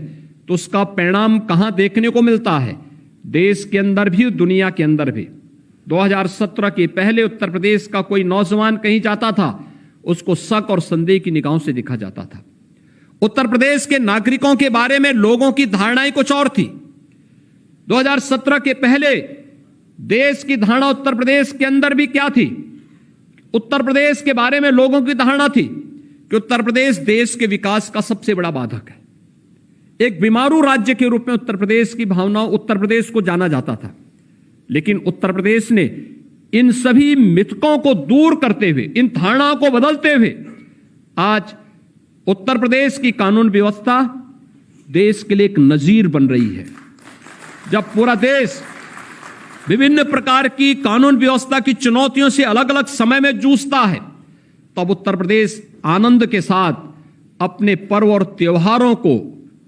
तो उसका परिणाम कहां देखने को मिलता है, देश के अंदर भी दुनिया के अंदर भी। 2017 के पहले उत्तर प्रदेश का कोई नौजवान कहीं जाता था, उसको शक और संदेह की निगाहों से देखा जाता था। उत्तर प्रदेश के नागरिकों के बारे में लोगों की धारणाएं कुछ और थी। 2017 के पहले देश की धारणा उत्तर प्रदेश के अंदर भी क्या थी? उत्तर प्रदेश के बारे में लोगों की धारणा थी कि उत्तर प्रदेश देश के विकास का सबसे बड़ा बाधक है। एक बीमारू राज्य के रूप में उत्तर प्रदेश की भावनाओं, उत्तर प्रदेश को जाना जाता था। लेकिन उत्तर प्रदेश ने इन सभी मिथकों को दूर करते हुए, इन धारणाओं को बदलते हुए आज उत्तर प्रदेश की कानून व्यवस्था देश के लिए एक नजीर बन रही है। जब पूरा देश विभिन्न प्रकार की कानून व्यवस्था की चुनौतियों से अलग अलग समय में जूझता है, तब उत्तर प्रदेश आनंद के साथ अपने पर्व और त्योहारों को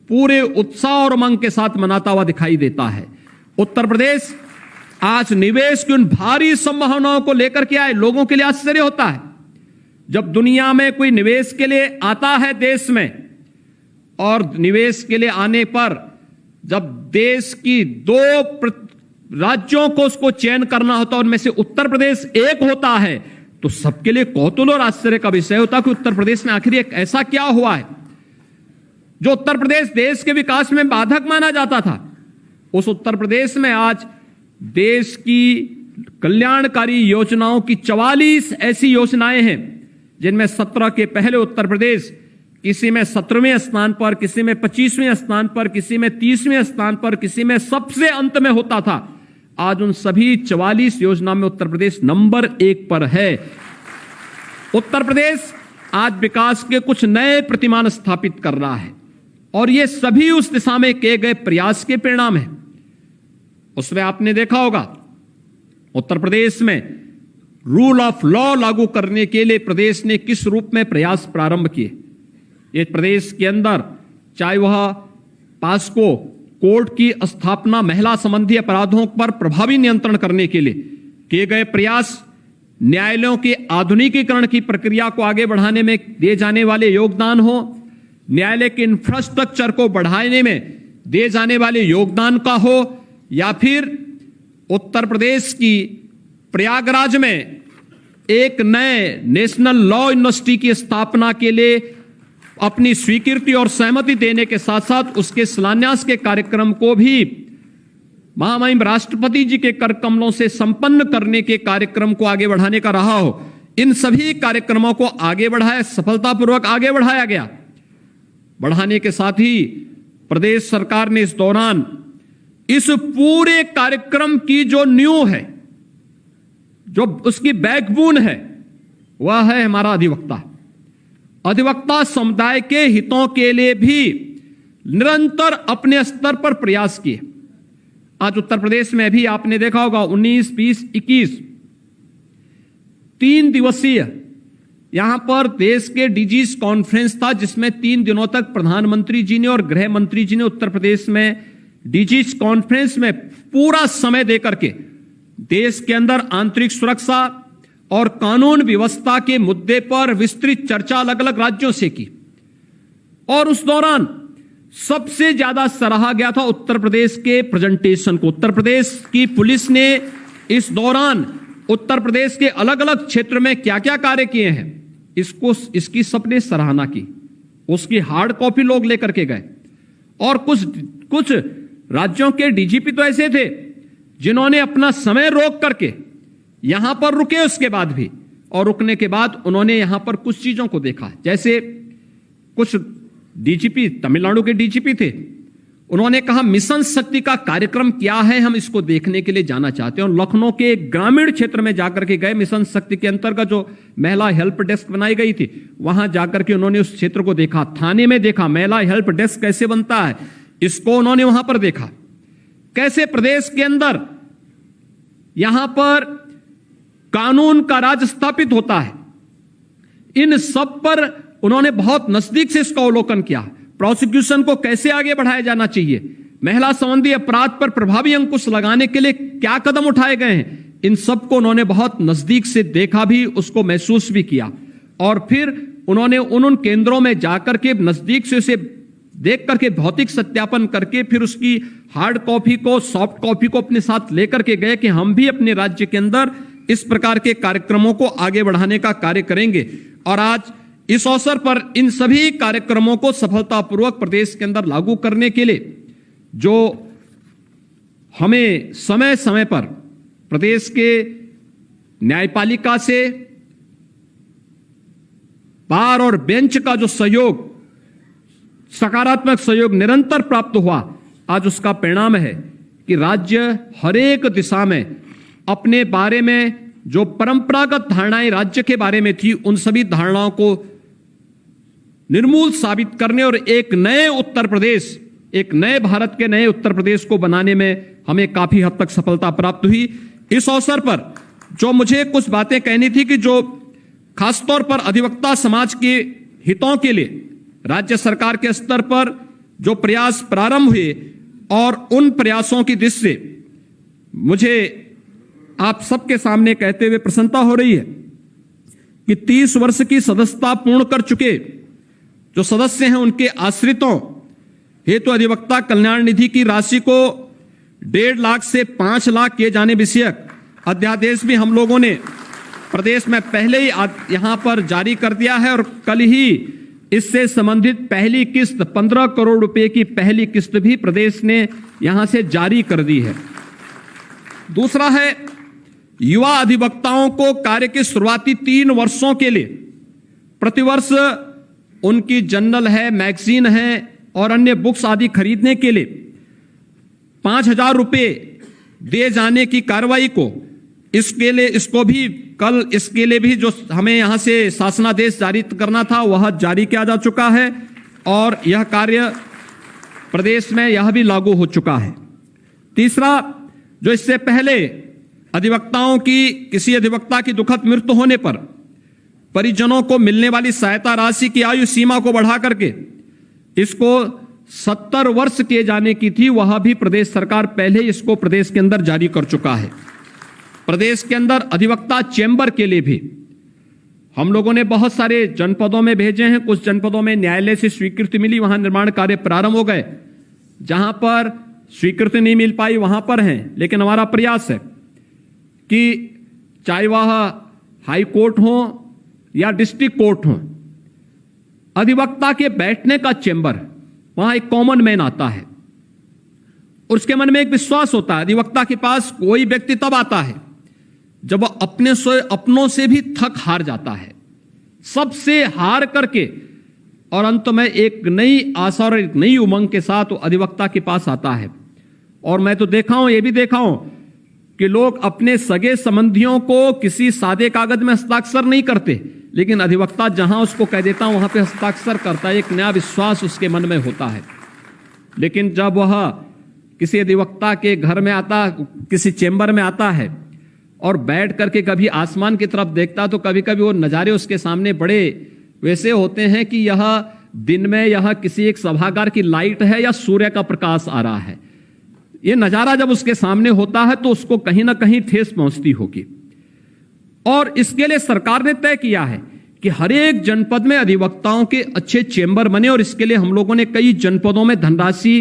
पूरे उत्साह और उमंग के साथ मनाता हुआ दिखाई देता है। उत्तर प्रदेश आज निवेश की उन भारी संभावनाओं को लेकर के आए। लोगों के लिए आश्चर्य होता है जब दुनिया में कोई निवेश के लिए आता है देश में, और निवेश के लिए आने पर जब देश की 2 राज्यों को उसको चयन करना होता है, उनमें से उत्तर प्रदेश एक होता है, तो सबके लिए कौतूहल और आश्चर्य का विषय होता है कि उत्तर प्रदेश में आखिर एक ऐसा क्या हुआ है जो उत्तर प्रदेश देश के विकास में बाधक माना जाता था। उस उत्तर प्रदेश में आज देश की कल्याणकारी योजनाओं की 44 ऐसी योजनाएं हैं जिनमें 17 के पहले उत्तर प्रदेश किसी में 17वें स्थान पर, किसी में 25वें स्थान पर, किसी में 30वें स्थान पर, किसी में सबसे अंत में होता था। आज उन सभी 44 योजना में उत्तर प्रदेश नंबर 1 पर है। उत्तर प्रदेश आज विकास के कुछ नए प्रतिमान स्थापित कर रहा है और ये सभी उस दिशा में किए गए प्रयास के परिणाम हैं। उसमें आपने देखा होगा उत्तर प्रदेश में रूल ऑफ लॉ लागू करने के लिए प्रदेश ने किस रूप में प्रयास प्रारंभ किए। ये प्रदेश के अंदर चाहे वह पास्को कोर्ट की स्थापना महिला संबंधी अपराधों पर प्रभावी नियंत्रण करने के लिए किए गए प्रयास, न्यायालयों के आधुनिकीकरण की प्रक्रिया को आगे बढ़ाने में दिए जाने वाले योगदान हो, न्यायालय के इंफ्रास्ट्रक्चर को बढ़ाने में दिए जाने वाले योगदान का हो, या फिर उत्तर प्रदेश की प्रयागराज में एक नए नेशनल लॉ यूनिवर्सिटी की स्थापना के लिए अपनी स्वीकृति और सहमति देने के साथ साथ उसके शिलान्यास के कार्यक्रम को भी महामहिम राष्ट्रपति जी के कर कमलों से संपन्न करने के कार्यक्रम को आगे बढ़ाने का रहा हो। इन सभी कार्यक्रमों को आगे बढ़ाया, सफलतापूर्वक आगे बढ़ाया गया। बढ़ाने के साथ ही प्रदेश सरकार ने इस दौरान इस पूरे कार्यक्रम की जो नींव है, जो उसकी बैकबोन है, वह है हमारा अधिवक्ता। अधिवक्ता समुदाय के हितों के लिए भी निरंतर अपने स्तर पर प्रयास किए। आज उत्तर प्रदेश में भी आपने देखा होगा 19, 20, 21 3 दिवसीय यहां पर देश के डीजीज कॉन्फ्रेंस था, जिसमें 3 दिनों तक प्रधानमंत्री जी ने और गृह मंत्री जी ने उत्तर प्रदेश में डीजीज कॉन्फ्रेंस में पूरा समय देकर के देश के अंदर आंतरिक सुरक्षा और कानून व्यवस्था के मुद्दे पर विस्तृत चर्चा अलग अलग राज्यों से की। और उस दौरान सबसे ज्यादा सराहा गया था उत्तर प्रदेश के प्रेजेंटेशन को। उत्तर प्रदेश की पुलिस ने इस दौरान उत्तर प्रदेश के अलग अलग क्षेत्र में क्या क्या कार्य किए हैं, इसकी सबने सराहना की। उसकी हार्ड कॉपी लोग लेकर के गए। और कुछ राज्यों के डीजीपी तो ऐसे थे जिन्होंने अपना समय रोक करके यहां पर रुके, उसके बाद भी, और रुकने के बाद उन्होंने यहां पर कुछ चीजों को देखा। जैसे कुछ डीजीपी, तमिलनाडु के डीजीपी थे, उन्होंने कहा मिशन शक्ति का कार्यक्रम क्या है, हम इसको देखने के लिए जाना चाहते हैं। और लखनऊ के ग्रामीण क्षेत्र में जाकर के गए। मिशन शक्ति के अंतर्गत जो महिला हेल्प डेस्क बनाई गई थी, वहां जाकर के उन्होंने उस क्षेत्र को देखा। थाने में देखा महिला हेल्प डेस्क कैसे बनता है, इसको उन्होंने वहां पर देखा। कैसे प्रदेश के अंदर यहां पर कानून का राज स्थापित होता है, इन सब पर उन्होंने बहुत नजदीक से इसका अवलोकन किया। प्रोसिक्यूशन को कैसे आगे बढ़ाया जाना चाहिए, महिला संबंधी अपराध पर प्रभावी अंकुश लगाने के लिए क्या कदम उठाए गए हैं, इन सब को उन्होंने बहुत नजदीक से देखा भी, उसको महसूस भी किया। और फिर उन्होंने उन केंद्रों में जाकर के नजदीक से उसे देख करके भौतिक सत्यापन करके फिर उसकी हार्ड कॉपी को, सॉफ्ट कॉपी को अपने साथ लेकर के गए कि हम भी अपने राज्य के अंदर इस प्रकार के कार्यक्रमों को आगे बढ़ाने का कार्य करेंगे। और आज इस अवसर पर इन सभी कार्यक्रमों को सफलतापूर्वक प्रदेश के अंदर लागू करने के लिए जो हमें समय समय पर प्रदेश के न्यायपालिका से, बार और बेंच का जो सहयोग, सकारात्मक सहयोग निरंतर प्राप्त हुआ, आज उसका परिणाम है कि राज्य हर एक दिशा में अपने बारे में जो परंपरागत धारणाएं राज्य के बारे में थी, उन सभी धारणाओं को निर्मूल साबित करने और एक नए उत्तर प्रदेश, एक नए भारत के नए उत्तर प्रदेश को बनाने में हमें काफी हद तक सफलता प्राप्त हुई। इस अवसर पर जो मुझे कुछ बातें कहनी थी कि जो खासतौर पर अधिवक्ता समाज के हितों के लिए राज्य सरकार के स्तर पर जो प्रयास प्रारंभ हुए, और उन प्रयासों की दृष्टि से मुझे आप सबके सामने कहते हुए प्रसन्नता हो रही है कि 30 वर्ष की सदस्यता पूर्ण कर चुके जो सदस्य हैं, उनके आश्रितों हेतु अधिवक्ता कल्याण निधि की राशि को 1.5 लाख से 5 लाख किए जाने विषयक अध्यादेश भी हम लोगों ने प्रदेश में पहले ही यहां पर जारी कर दिया है, और कल ही इससे संबंधित पहली किस्त 15 करोड़ रुपए की पहली किस्त भी प्रदेश ने यहां से जारी कर दी है। दूसरा है, युवा अधिवक्ताओं को कार्य के शुरुआती 3 वर्षों के लिए प्रतिवर्ष उनकी जर्नल है, मैगजीन है और अन्य बुक्स आदि खरीदने के लिए 5,000 रुपए दिए जाने की कार्रवाई को, इसके लिए इसको भी कल इसके लिए भी जो हमें यहां से शासनादेश जारी करना था वह जारी किया जा चुका है, और यह कार्य प्रदेश में यह भी लागू हो चुका है। तीसरा, जो इससे पहले अधिवक्ताओं की, किसी अधिवक्ता की दुखद मृत्यु होने पर परिजनों को मिलने वाली सहायता राशि की आयु सीमा को बढ़ा करके इसको 70 वर्ष किए जाने की थी, वह भी प्रदेश सरकार पहले इसको प्रदेश के अंदर जारी कर चुका है। प्रदेश के अंदर अधिवक्ता चेंबर के लिए भी हम लोगों ने बहुत सारे जनपदों में भेजे हैं। कुछ जनपदों में न्यायालय से स्वीकृति मिली, वहां निर्माण कार्य प्रारंभ हो गए। जहां पर स्वीकृति नहीं मिल पाई वहां पर हैं, लेकिन हमारा प्रयास है कि चाहे वह हाई कोर्ट हो या डिस्ट्रिक्ट कोर्ट हो, अधिवक्ता के बैठने का चेंबर, वहां एक कॉमन मैन आता है और उसके मन में एक विश्वास होता है। अधिवक्ता के पास कोई व्यक्ति तब आता है जब वह अपनों से भी थक हार जाता है, सबसे हार करके, और अंत में एक नई आशा और एक नई उमंग के साथ वो अधिवक्ता के पास आता है। और मैं तो देखा हूं, ये भी देखा हूं कि लोग अपने सगे संबंधियों को किसी सादे कागज में हस्ताक्षर नहीं करते, लेकिन अधिवक्ता जहां उसको कह देता हूं वहां पे हस्ताक्षर करता है। एक नया विश्वास उसके मन में होता है। लेकिन जब वह किसी अधिवक्ता के घर में आता, किसी चेंबर में आता है और बैठ करके कभी आसमान की तरफ देखता, तो कभी कभी वो नज़ारे उसके सामने बड़े वैसे होते हैं कि यह दिन में यह किसी एक सभागार की लाइट है या सूर्य का प्रकाश आ रहा है। ये नज़ारा जब उसके सामने होता है तो उसको कहीं ना कहीं ठेस पहुंचती होगी। और इसके लिए सरकार ने तय किया है कि हर एक जनपद में अधिवक्ताओं के अच्छे चेंबर बने, और इसके लिए हम लोगों ने कई जनपदों में धनराशि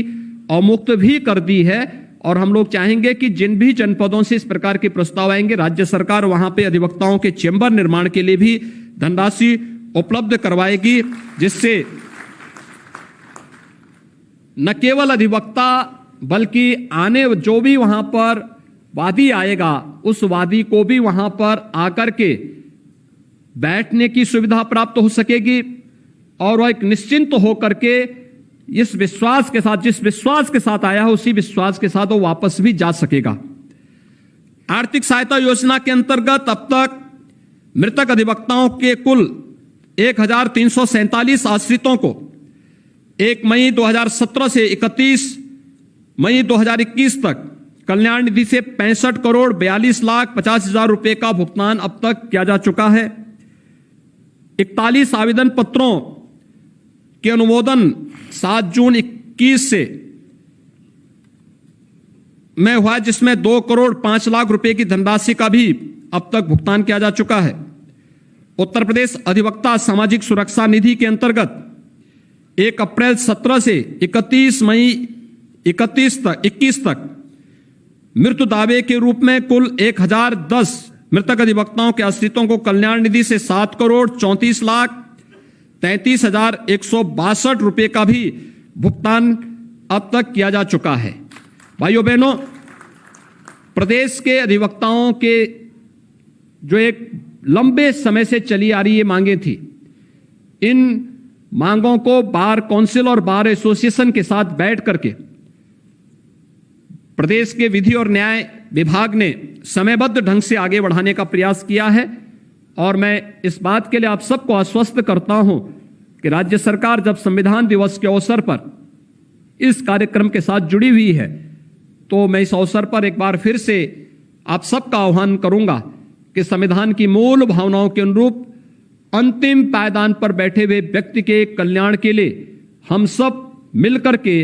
अवमुक्त भी कर दी है। और हम लोग चाहेंगे कि जिन भी जनपदों से इस प्रकार के प्रस्ताव आएंगे, राज्य सरकार वहां पे अधिवक्ताओं के चेंबर निर्माण के लिए भी धनराशि उपलब्ध करवाएगी, जिससे न केवल अधिवक्ता बल्कि आने जो भी वहां पर वादी आएगा, उस वादी को भी वहां पर आकर के बैठने की सुविधा प्राप्त हो सकेगी, और वह एक निश्चिंत होकर के इस विश्वास के साथ, जिस विश्वास के साथ आया है उसी विश्वास के साथ वो वापस भी जा सकेगा। आर्थिक सहायता योजना के अंतर्गत अब तक मृतक अधिवक्ताओं के कुल 1,347 आश्रितों को 1 मई 2017 से 31 मई 2021 तक कल्याण निधि से 65 करोड़ 42 लाख 50 हजार रुपए का भुगतान अब तक किया जा चुका है। 41 आवेदन पत्रों के अनुमोदन 7 जून 21 से में हुआ, जिसमें 2 करोड़ 5 लाख रुपए की धनराशि का भी अब तक भुगतान किया जा चुका है। उत्तर प्रदेश अधिवक्ता सामाजिक सुरक्षा निधि के अंतर्गत 1 अप्रैल 17 से 31 मई 21 तक मृत्यु दावे के रूप में कुल 1010 मृतक अधिवक्ताओं के आश्रितों को कल्याण निधि से 7 करोड़ 34 लाख 33,162 रुपए का भी भुगतान अब तक किया जा चुका है। भाइयों बहनों, प्रदेश के अधिवक्ताओं के जो एक लंबे समय से चली आ रही ये मांगे थी, इन मांगों को बार काउंसिल और बार एसोसिएशन के साथ बैठ करके प्रदेश के विधि और न्याय विभाग ने समयबद्ध ढंग से आगे बढ़ाने का प्रयास किया है। और मैं इस बात के लिए आप सबको आश्वस्त करता हूं कि राज्य सरकार जब संविधान दिवस के अवसर पर इस कार्यक्रम के साथ जुड़ी हुई है, तो मैं इस अवसर पर एक बार फिर से आप सबका आह्वान करूंगा कि संविधान की मूल भावनाओं के अनुरूप अंतिम पायदान पर बैठे हुए व्यक्ति के कल्याण के लिए हम सब मिलकर के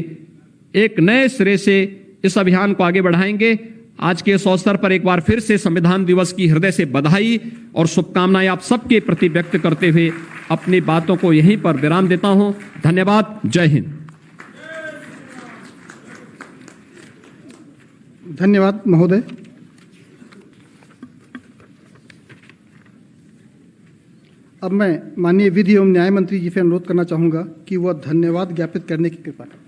एक नए सिरे से इस अभियान को आगे बढ़ाएंगे। आज के इस अवसर पर एक बार फिर से संविधान दिवस की हृदय से बधाई और शुभकामनाएं आप सबके प्रति व्यक्त करते हुए अपनी बातों को यहीं पर विराम देता हूं। धन्यवाद। जय हिंद। धन्यवाद महोदय। अब मैं माननीय विधि एवं न्याय मंत्री जी से अनुरोध करना चाहूंगा कि वह धन्यवाद ज्ञापित करने की कृपा करें।